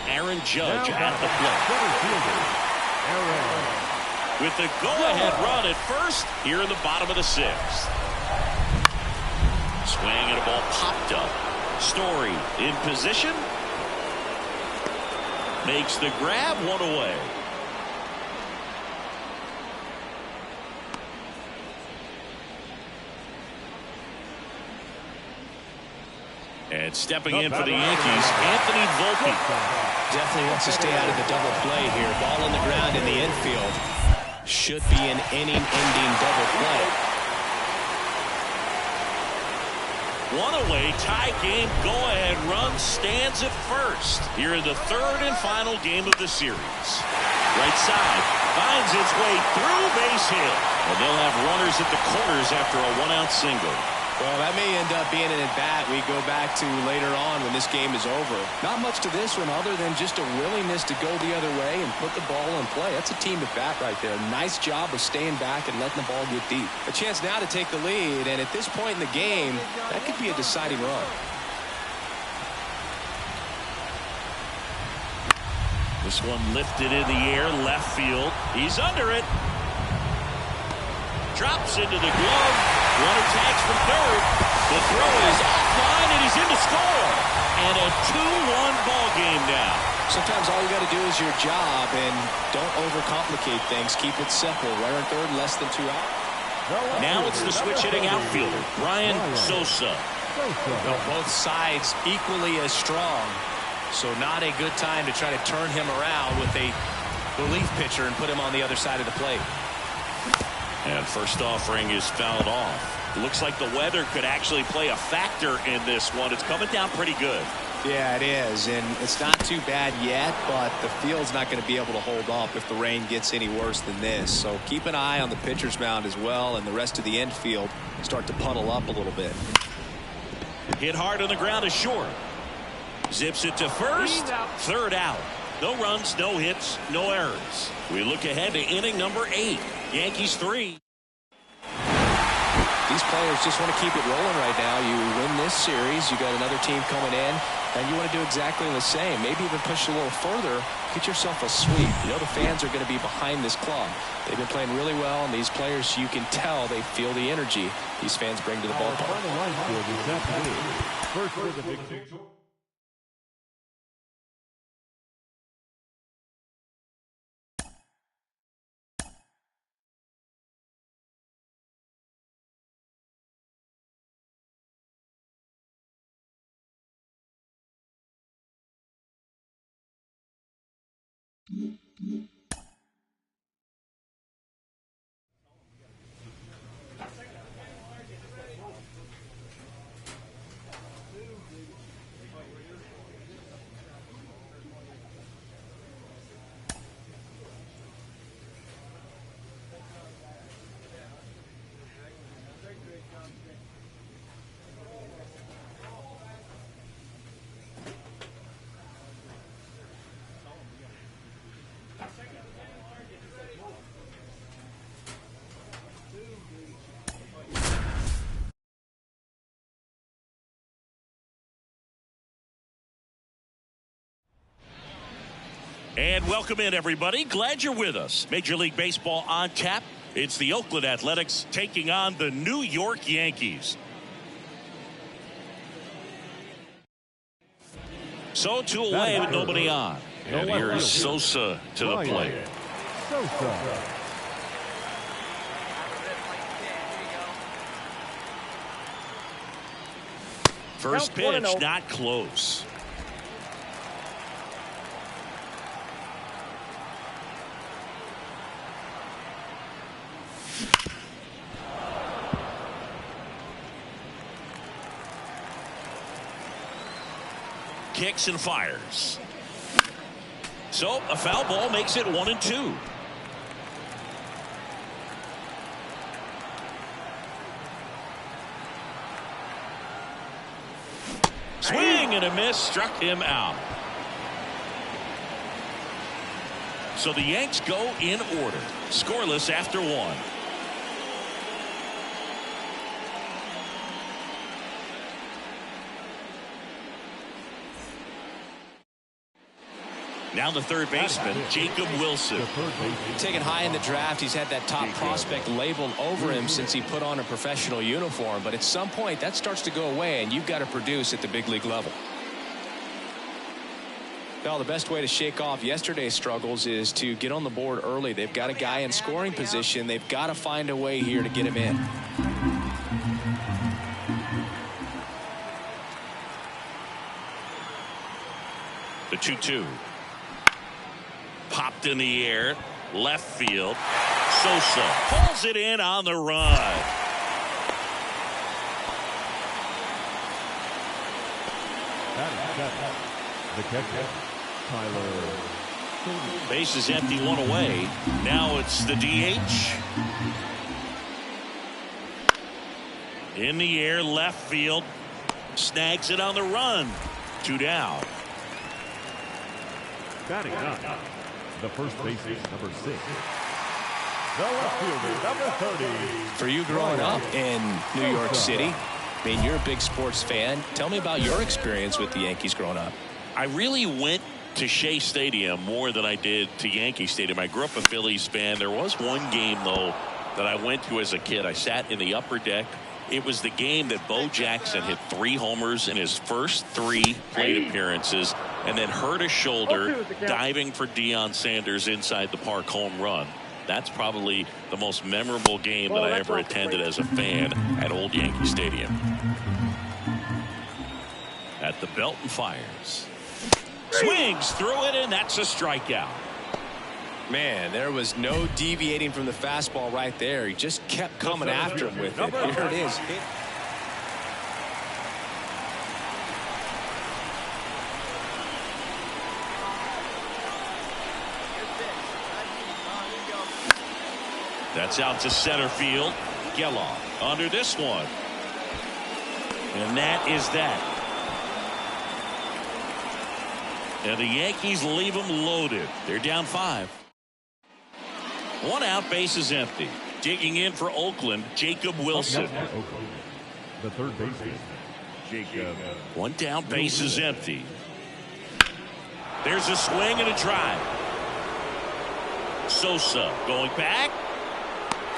S1: Aaron Judge at the plate. With the go-ahead run at first here in the bottom of the 6th. Swing and a ball popped up. Story in position. Makes the grab, 1 away. And stepping in for the Yankees, Anthony Volpe.
S2: Definitely wants to stay out of the double play here. Ball on the ground in the infield. Should be an inning-ending double play.
S1: 1 away, tie game, go-ahead run stands at first here in the 3rd and final game of the series. Right side finds its way through, base hit, and they'll have runners at the corners after a 1-out single.
S2: Well, that may end up being an at-bat we go back to later on when this game is over. Not much to this one other than just a willingness to go the other way and put the ball in play. That's a team at bat right there. Nice job of staying back and letting the ball get deep. A chance now to take the lead, and at this point in the game, that could be a deciding run.
S1: This one lifted in the air, left field. He's under it. Drops into the glove. Runner tags from 3rd. The throw is offline, and he's in to score. And a 2-1 ball game now.
S2: Sometimes all you got to do is your job, and don't overcomplicate things. Keep it simple. Runner in 3rd, less than 2 out.
S1: Now it's the switch-hitting outfielder, Bryan Sosa.
S2: Well, both sides equally as strong, so not a good time to try to turn him around with a relief pitcher and put him on the other side of the plate.
S1: And first offering is fouled off. Looks like the weather could actually play a factor in this one. It's coming down pretty good.
S2: Yeah, it is, and it's not too bad yet, but the field's not going to be able to hold up if the rain gets any worse than this. So keep an eye on the pitcher's mound as well, and the rest of the infield start to puddle up a little bit.
S1: Hit hard on the ground is short. Zips it to first. 3rd out. No runs, no hits, no errors. We look ahead to inning number 8. Yankees 3.
S2: These players just want to keep it rolling right now. You win this series, you got another team coming in, and you want to do exactly the same. Maybe even push a little further, get yourself a sweep. You know the fans are going to be behind this club. They've been playing really well, and these players, you can tell they feel the energy these fans bring to the ballpark.
S5: First for the victory.
S1: And welcome in, everybody. Glad you're with us. Major League Baseball on tap. It's the Oakland Athletics taking on the New York Yankees. So 2 away with nobody on. And here is Sosa to the plate. First pitch, not close. Kicks and fires. So a foul ball makes it 1-2. Swing and a miss, struck him out. So the Yanks go in order, scoreless after 1. Now the third baseman, Jacob Wilson.
S2: Taken high in the draft, he's had that top prospect labeled over him since he put on a professional uniform. But at some point, that starts to go away, and you've got to produce at the big league level. Well, the best way to shake off yesterday's struggles is to get on the board early. They've got a guy in scoring position. They've got to find a way here to get him in.
S1: The 2-2. Popped in the air, left field. Sosa pulls it in on the run.
S5: The catcher, Tyler.
S1: Base is empty, 1 away. Now it's the DH. In the air, left field. Snags it on the run. 2 down.
S5: Batting up. The first baseman, number 6. The left fielder, number 30.
S2: For you growing up in New York City, I mean, you're a big sports fan. Tell me about your experience with the Yankees growing up.
S1: I really went to Shea Stadium more than I did to Yankee Stadium. I grew up a Phillies fan. There was one game, though, that I went to as a kid. I sat in the upper deck. It was the game that Bo Jackson hit 3 homers in his first 3 plate appearances and then hurt his shoulder diving for Deion Sanders' inside the park home run. That's probably the most memorable game that I ever attended as a fan at Old Yankee Stadium. At the belt and fires. Swings through it, and that's a strikeout.
S2: Man, there was no deviating from the fastball right there. He just kept coming after him with it. Here it is.
S1: That's out to center field. Geloff under this one. And that is that. And the Yankees leave them loaded. They're down 5. 1 out, base is empty. Digging in for Oakland, Jacob Wilson.
S5: The third baseman, Jacob.
S1: 1 down, base is empty. There's a swing and a drive. Sosa going back.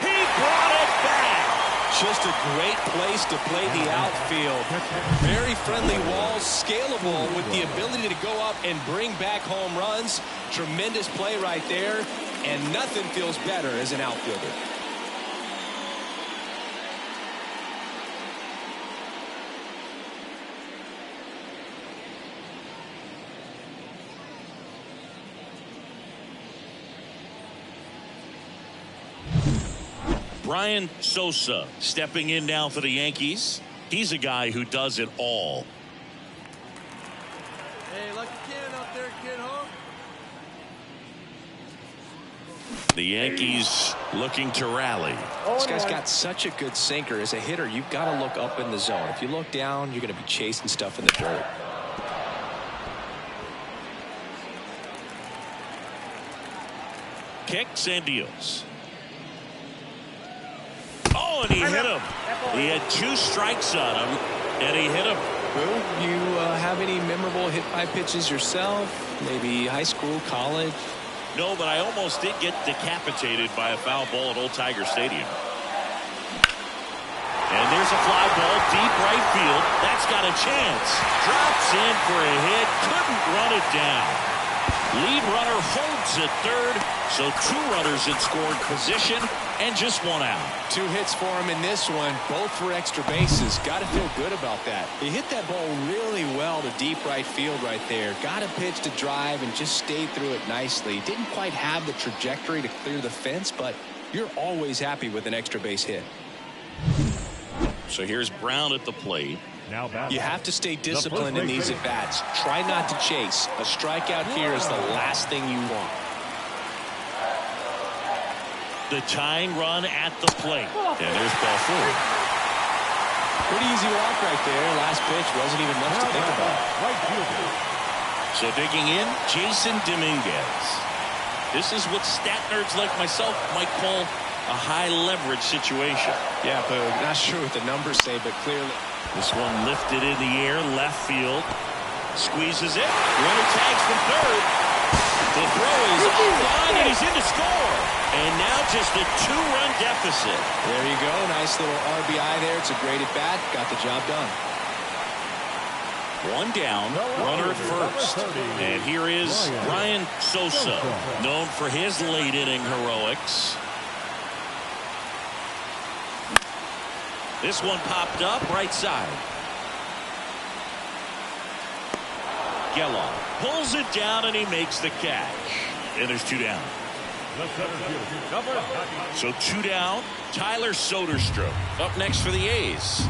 S1: He brought it back.
S2: Just a great place to play the outfield. Very friendly walls, scalable with the ability to go up and bring back home runs. Tremendous play right there, and nothing feels better as an outfielder.
S1: Bryan Sosa stepping in now for the Yankees. He's a guy who does it all.
S3: Hey, lucky can up there, kid, home.
S1: The Yankees looking to rally.
S2: This guy's got such a good sinker. As a hitter, you've got to look up in the zone. If you look down, you're going to be chasing stuff in the dirt.
S1: Kicks and deals. Oh, and he hit him. He had 2 strikes on him, and he hit him.
S2: Well, you have any memorable hit by pitches yourself? Maybe high school, college?
S1: No, but I almost did get decapitated by a foul ball at Old Tiger Stadium. And there's a fly ball deep right field. That's got a chance. Drops in for a hit. Couldn't run it down. Lead runner holds at third. So 2 runners in scoring position and just 1 out.
S2: 2 hits for him in this one, both for extra bases. Got to feel good about that. He hit that ball really well to deep right field right there. Got a pitch to drive and just stayed through it nicely. Didn't quite have the trajectory to clear the fence, but you're always happy with an extra base hit.
S1: So here's Brown at the plate.
S5: Now back.
S2: You have to stay disciplined in these at-bats. Try not to chase. A strikeout here is the last thing you want.
S1: The tying run at the plate. And there's ball 4.
S2: Pretty easy walk right there. Last pitch wasn't even much to think about.
S5: Right fielder.
S1: So digging in, Jason Dominguez. This is what stat nerds like myself might call a high leverage situation.
S2: Yeah, but not sure what the numbers say, but clearly.
S1: This one lifted in the air, left field. Squeezes it. Runner tags from third. The throw is offline, and he's in to score. And now just a 2-run deficit.
S2: There you go. Nice little RBI there. It's a great at-bat. Got the job done.
S1: One down, runner at first. And here is Bryan Sosa, known for his late inning heroics. This one popped up right side. Geloff pulls it down and he makes the catch. And there's 2 down. So 2 down. Tyler Soderstrom up next for the A's.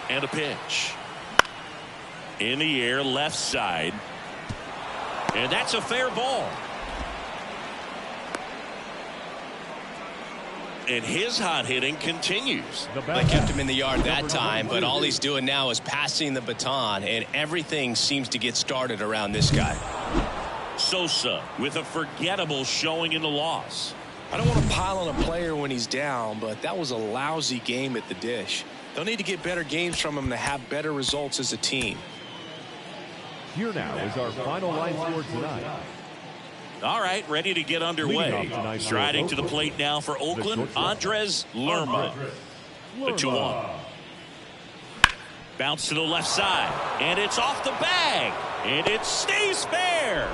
S1: And a pitch. In the air, left side. And that's a fair ball. And his hot hitting continues.
S2: They kept him in the yard that time, but all he's doing now is passing the baton, and everything seems to get started around this guy.
S1: Sosa with a forgettable showing in the loss.
S2: I don't want to pile on a player when he's down, but that was a lousy game at the dish. They'll need to get better games from him to have better results as a team.
S5: Here now is our final line score tonight.
S1: All right, ready to get underway. Striding to the plate now for Oakland, Andres Lerma. The 2-1. Bounce to the left side, and it's off the bag, and it stays fair.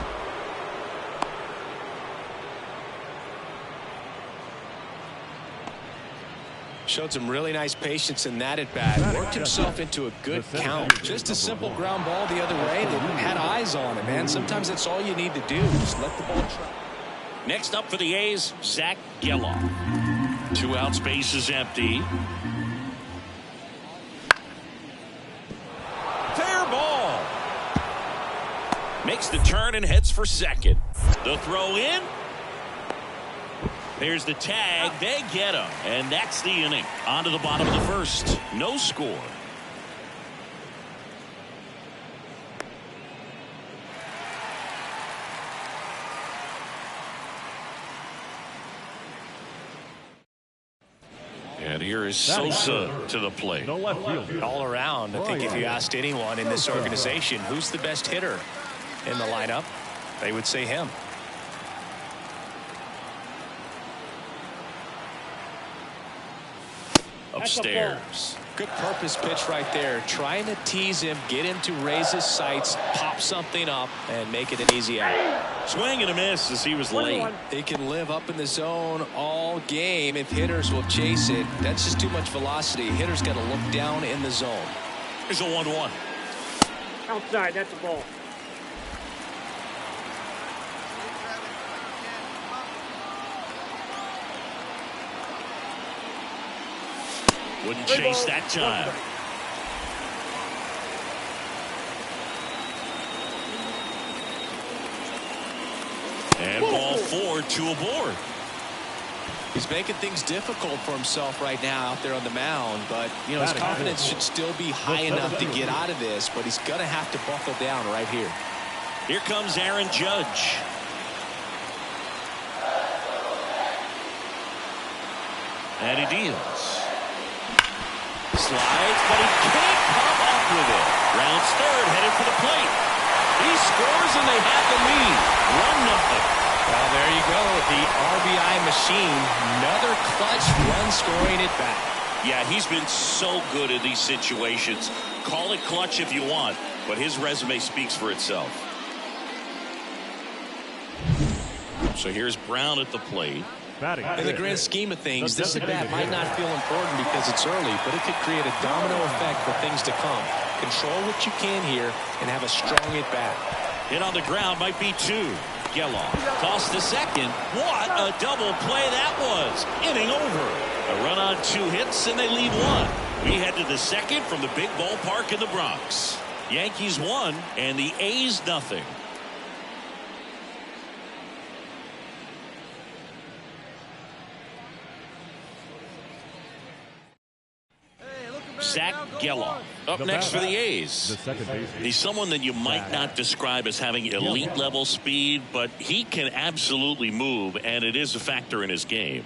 S2: Showed some really nice patience in that at bat. Worked himself into a good count. Just a simple ground ball the other way. They had eyes on him, man. Sometimes that's all you need to do. Just let the ball try.
S1: Next up for the A's, Zach Geloff. 2 outs, base is empty. Fair ball. Makes the turn and heads for second. The throw in. There's the tag. They get him. And that's the inning. On to the bottom of the first. No score. And here is Sosa to the plate.
S2: All around, I think if you asked anyone in this organization who's the best hitter in the lineup, they would say him.
S1: Upstairs.
S2: Good purpose pitch right there. Trying to tease him, get him to raise his sights, pop something up, and make it an easy out.
S1: Swing and a miss as he was late.
S2: He can live up in the zone all game if hitters will chase it. That's just too much velocity. Hitters got to look down in the zone.
S1: Here's a 1-1.
S6: Outside, that's a ball.
S1: Wouldn't chase that time. And ball 4, 2 aboard.
S2: He's making things difficult for himself right now out there on the mound, but you know his confidence should still be high enough to get out of this, but he's going to have to buckle down right here.
S1: Here comes Aaron Judge. And he deals. Slides, but he can't come up with it. Rounds third, headed for the plate. He scores and they have the lead. 1-0.
S2: Well, there you go. The RBI machine. Another clutch run scoring at bat.
S1: Yeah, he's been so good in these situations. Call it clutch if you want, but his resume speaks for itself. So here's Brown at the plate.
S2: In the grand scheme of things, this at bat might not feel important because it's early, but it could create a domino effect for things to come. Control what you can here and have a strong at bat.
S1: Hit on the ground might be 2. Geloff tossed to second. What a double play that was. Inning over. A run on 2 hits, and they leave 1. We head to the second from the big ballpark in the Bronx. Yankees 1 and the A's nothing. Zach Geloff up next for the A's. He's someone that you might not describe as having elite level speed, but he can absolutely move, and it is a factor in his game.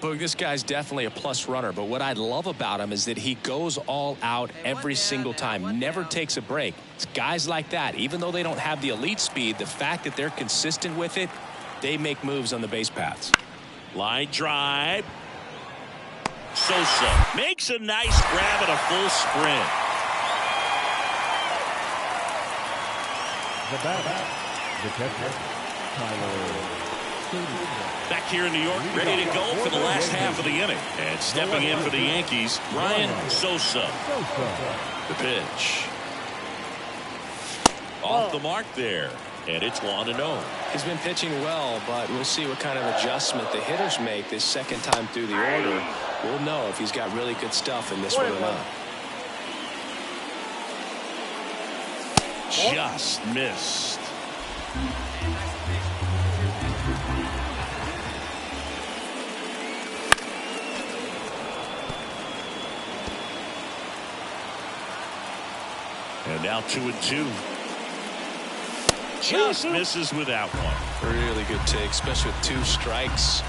S2: Boog, this guy's definitely a plus runner, but what I love about him is that he goes all out every single time, never takes a break. It's guys like that, even though they don't have the elite speed, the fact that they're consistent with it, they make moves on the base paths.
S1: Line drive. Sosa makes a nice grab at a full sprint.
S5: The batter, the catcher,
S1: Back here in New York, ready to go for the last half of the inning. And stepping in for the Yankees, Bryan Sosa. The pitch. Off the mark there. And it's 1-0.
S2: He's been pitching well, but we'll see what kind of adjustment the hitters make this second time through the order. We'll know if he's got really good stuff in this one or not.
S1: Just missed. And now 2-2. Just misses with that one.
S2: Really good take, especially with 2 strikes.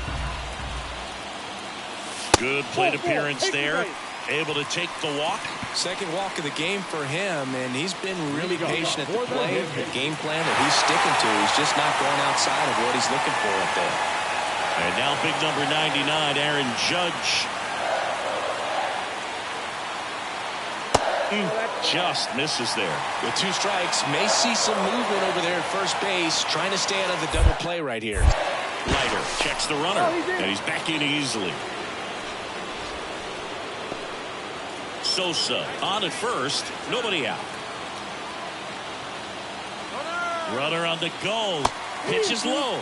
S1: Good plate appearance there. Able to take the walk.
S2: Second walk of the game for him, and he's been really patient at the plate. The game plan that he's sticking to, he's just not going outside of what he's looking for up there.
S1: And now big number 99, Aaron Judge. Just misses there.
S2: With 2 strikes, may see some movement over there at first base, trying to stay out of the double play right here.
S1: Leiter checks the runner, and he's back in easily. Sosa on at first, nobody out. Runner on the go. Pitch is low.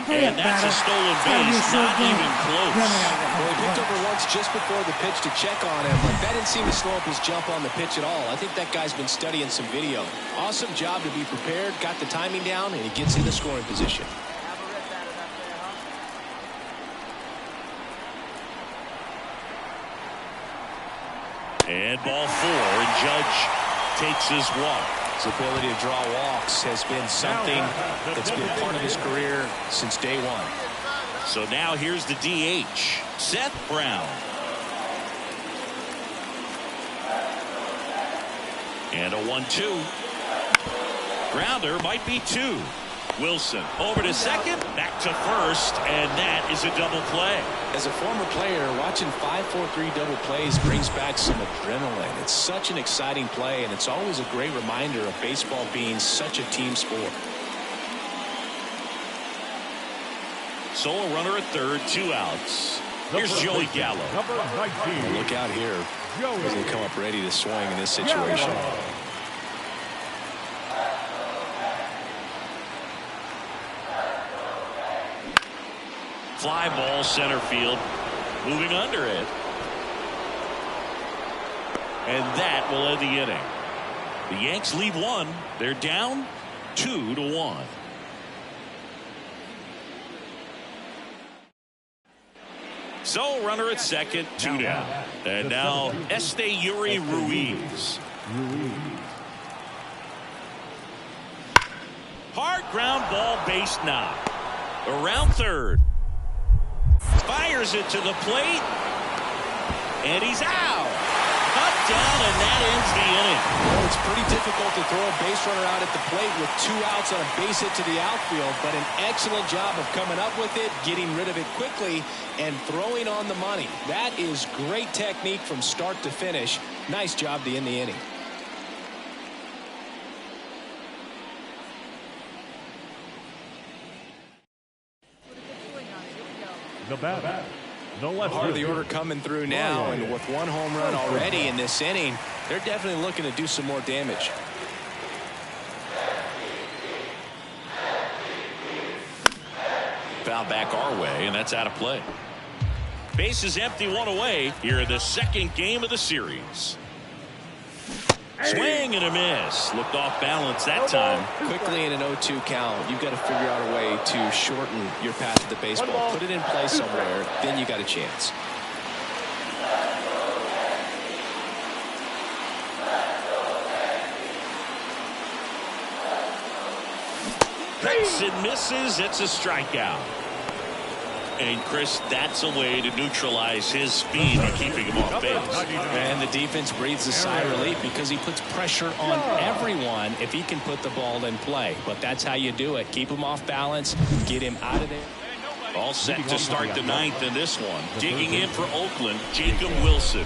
S1: And that's a stolen base, not even close.
S2: Well, he picked over once just before the pitch to check on him, but that didn't seem to slow up his jump on the pitch at all. I think that guy's been studying some video. Awesome job to be prepared, got the timing down, and he gets in the scoring position.
S1: And ball 4, and Judge takes his walk.
S2: His ability to draw walks has been something that's been part of his career since day one.
S1: So now here's the DH, Seth Brown. And a 1-2. Grounder might be 2. Wilson over to second, back to first, and that is a double play.
S2: As a former player, watching 5-4-3 double plays brings back some adrenaline. It's such an exciting play, and it's always a great reminder of baseball being such a team sport.
S1: Solo runner at third, 2 outs. Here's Joey Gallo.
S2: Look out here. He's going to come up ready to swing in this situation.
S1: Fly ball center field. Moving under it. And that will end the inning. The Yanks leave 1. They're down 2-1. So runner at second, 2 down. And now Esteury Ruiz. Hard ground ball, base knock. Around third. Fires it to the plate. And he's out. Cut down, and that ends the inning.
S2: Well, it's pretty difficult to throw a base runner out at the plate with 2 outs on a base hit to the outfield, but an excellent job of coming up with it, getting rid of it quickly, and throwing on the money. That is great technique from start to finish. Nice job to end the inning.
S5: The batter, the left
S2: Part of the order coming through now, and with 1 home run already in this inning, they're definitely looking to do some more damage.
S1: Foul back our way, and that's out of play. Base is empty, one away here in the second game of the series. Swing and a miss. Looked off balance that time.
S2: Quickly in an 0-2 count, you've got to figure out a way to shorten your path to the baseball. Put it in play somewhere, then you got a chance.
S1: Hits and misses. It's a strikeout. And Chris, that's a way to neutralize his speed and keeping him off base.
S2: And the defense breathes a sigh of relief because he puts pressure on everyone if he can put the ball in play. But that's how you do it. Keep him off balance. Get him out of there.
S1: All set to start the ninth in this one. Digging in for Oakland, Jacob Wilson.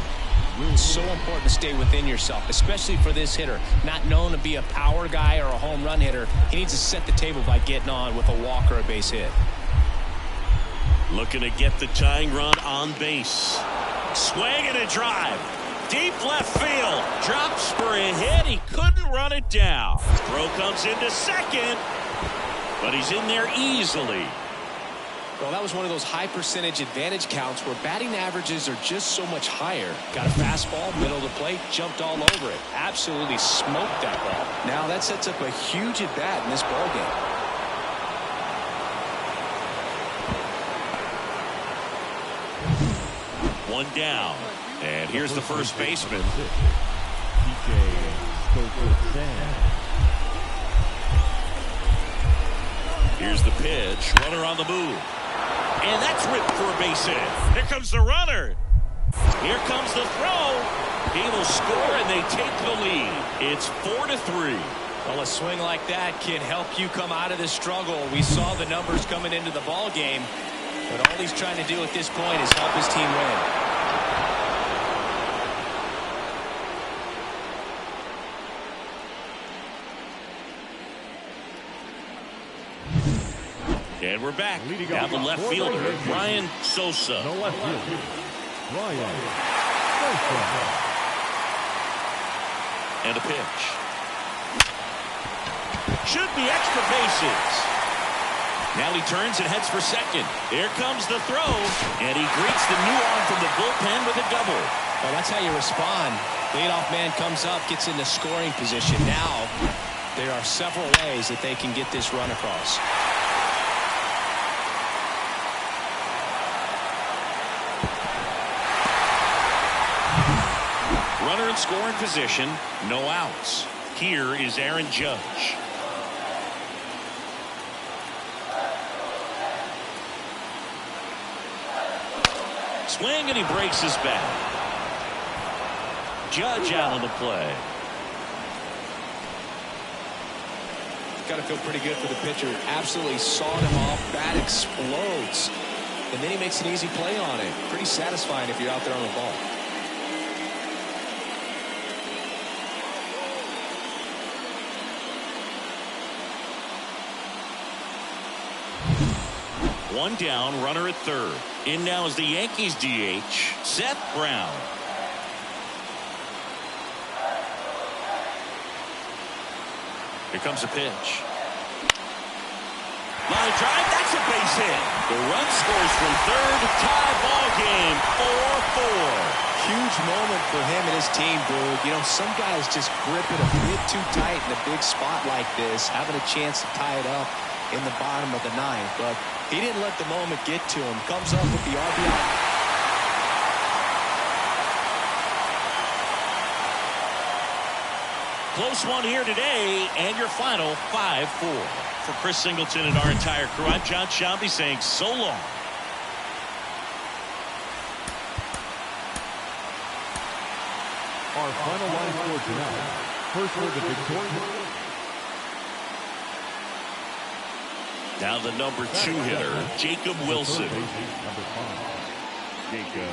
S2: It's so important to stay within yourself, especially for this hitter. Not known to be a power guy or a home run hitter. He needs to set the table by getting on with a walk or a base hit.
S1: Looking to get the tying run on base. Swing and a drive. Deep left field. Drops for a hit. He couldn't run it down. Throw comes into second. But he's in there easily.
S2: Well, that was one of those high percentage advantage counts where batting averages are just so much higher. Got a fastball, middle of the plate, jumped all over it. Absolutely smoked that ball. Now that sets up a huge at bat in this ball game.
S1: One down. And here's the first baseman. Here's the pitch. Runner on the move. And that's ripped for a base hit. Here comes the runner. Here comes the throw. He will score, and they take the lead. It's 4-3.
S2: Well, a swing like that can help you come out of this struggle. We saw the numbers coming into the ball game, but all he's trying to do at this point is help his team win.
S1: And we're back. Down the left fielder, Bryan Sosa.
S5: The left fielder, Bryan Sosa.
S1: And a pitch. Should be extra bases. Now he turns and heads for second. Here comes the throw. And he greets the new arm from the bullpen with a double.
S2: Well, that's how you respond. Leadoff man comes up, gets into scoring position. Now, there are several ways that they can get this run across.
S1: Runner in scoring position, no outs. Here is Aaron Judge. Swing and he breaks his bat. Judge out of the play.
S2: Got to feel pretty good for the pitcher. Absolutely sawed him off. Bat explodes. And then he makes an easy play on it. Pretty satisfying if you're out there on the ball.
S1: One down, runner at third. In now is the Yankees DH, Seth Brown. Here comes a pitch. Line drive, that's a base hit. The run scores from third, tie ball game, 4-4.
S2: Huge moment for him and his team, dude. You know, some guys just grip it a bit too tight in a big spot like this, having a chance to tie it up in the bottom of the ninth, but he didn't let the moment get to him. Comes up with the RBI.
S1: Close one here today, and your final 5-4. For Chris Singleton and our entire crew, I'm John Shambi saying so long.
S5: Our final line for tonight. First for the victorious.
S1: Now the number 2 hitter, Jacob Wilson.
S5: Number 5, Jacob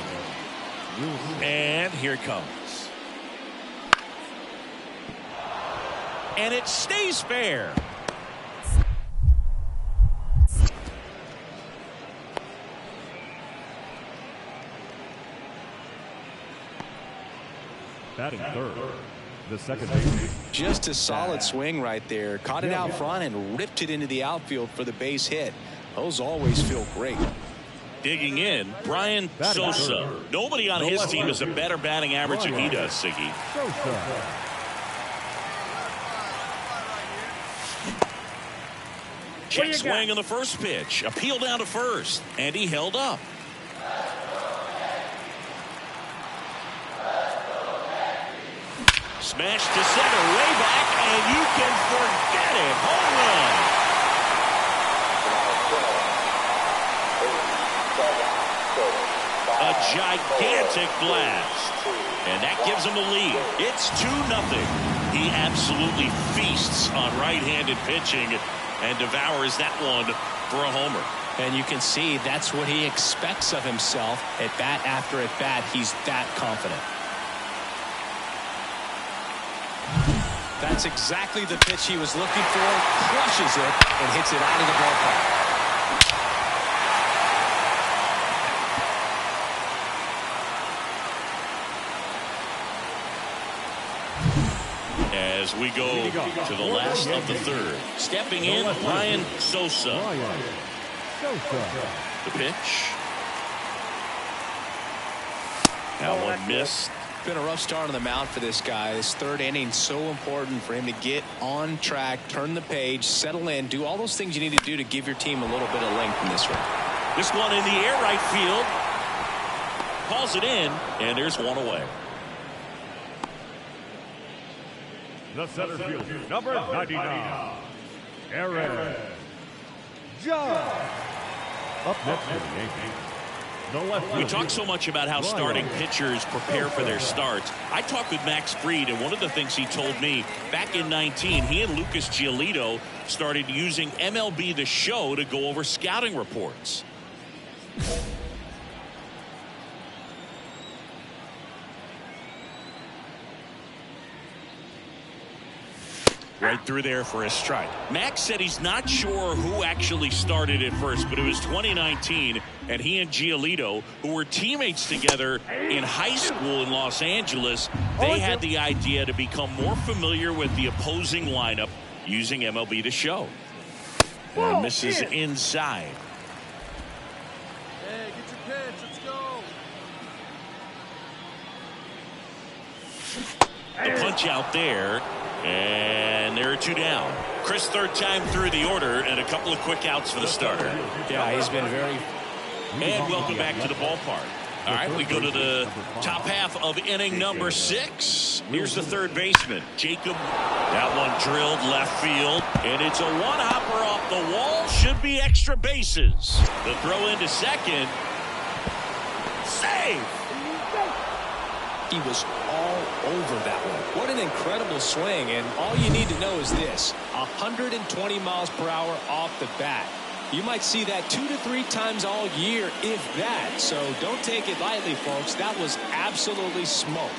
S5: Wilson.
S1: And here it comes. And it stays fair.
S5: Batting third, the second baseman.
S2: Just a solid swing right there. Caught it out front and ripped it into the outfield for the base hit. Those always feel great.
S1: Digging in, Bryan Sosa. Nobody on his team has a better batting average than he does, Siggy. Check swing on the first pitch. Appeal down to first. And he held up. Smash to center, way back, and you can forget it. Home run. A gigantic blast. And that gives him the lead. It's 2-0. He absolutely feasts on right-handed pitching and devours that one for a homer.
S2: And you can see that's what he expects of himself at bat after at bat. He's that confident. That's exactly the pitch he was looking for. Crushes it and hits it out of the ballpark.
S1: As we go to the last of the third. Stepping in, Bryan Sosa. The pitch. That one missed.
S2: Been a rough start on the mound for this guy. This third inning so important for him to get on track, turn the page, settle in, do all those things you need to do to give your team a little bit of length in this one.
S1: This one in the air, right field. Calls it in, and there's one away.
S5: The center fielder, number 99, Aaron Judge. Up next for the Yankees.
S1: We talk so much about how starting pitchers prepare for their starts. I talked with Max Fried, and one of the things he told me back in 19, he and Lucas Giolito started using MLB The Show to go over scouting reports. Right through there for a strike. Max said he's not sure who actually started at first, but it was 2019, and he and Giolito, who were teammates together in high school in Los Angeles, they had the idea to become more familiar with the opposing lineup using MLB The Show. And misses inside.
S3: Hey, get your pitch. Let's go.
S1: The punch out there. And there are two down. Chris, third time through the order, and a couple of quick outs for the starter.
S2: Yeah, he's been very...
S1: And welcome back to the ballpark. All right, we go to the top half of inning number 6. Here's the third baseman, Jacob. That one drilled left field, and it's a one-hopper off the wall. Should be extra bases. The throw into second. Save!
S2: He was all over that one. What an incredible swing, and all you need to know is this: 120 miles per hour off the bat. You might see that 2 to 3 times all year, if that. So don't take it lightly, folks. That was absolutely smoked.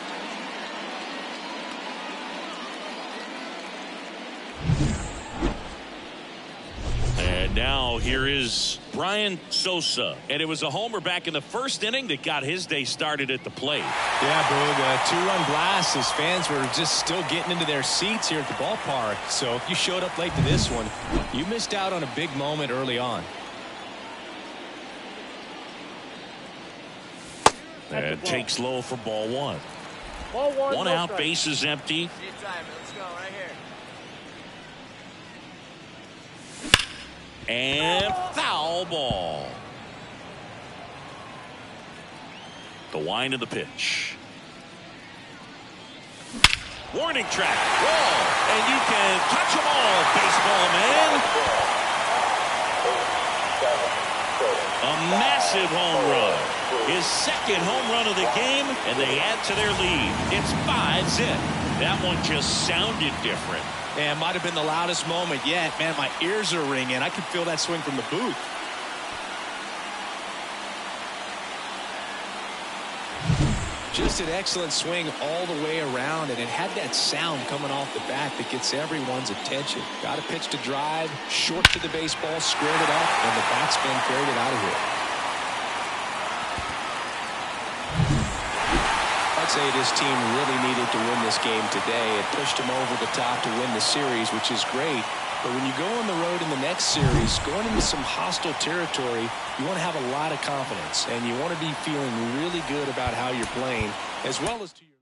S1: And now here is Bryan Sosa. And it was a homer back in the first inning that got his day started at the plate.
S2: Yeah, Boog, a 2-run blast. His fans were just still getting into their seats here at the ballpark. So if you showed up late to this one, you missed out on a big moment early on.
S1: And takes low for ball one.
S6: Ball one.
S1: One out, bases empty.
S3: Let's go right here.
S1: And foul ball. The wind of the pitch. Warning track. Wall. And you can touch them all, baseball man. A massive home run. His second home run of the game, and they add to their lead. It's 5-zip. That one just sounded different.
S2: And might have been the loudest moment yet. Man, my ears are ringing. I could feel that swing from the booth. Just an excellent swing all the way around, and it had that sound coming off the bat that gets everyone's attention. Got a pitch to drive, short to the baseball, squared it up, and the batsman carried it out of here. I'd say this team really needed to win this game today. It pushed them over the top to win the series, which is great. But when you go on the road in the next series, going into some hostile territory, you want to have a lot of confidence, and you want to be feeling really good about how you're playing, as well as to your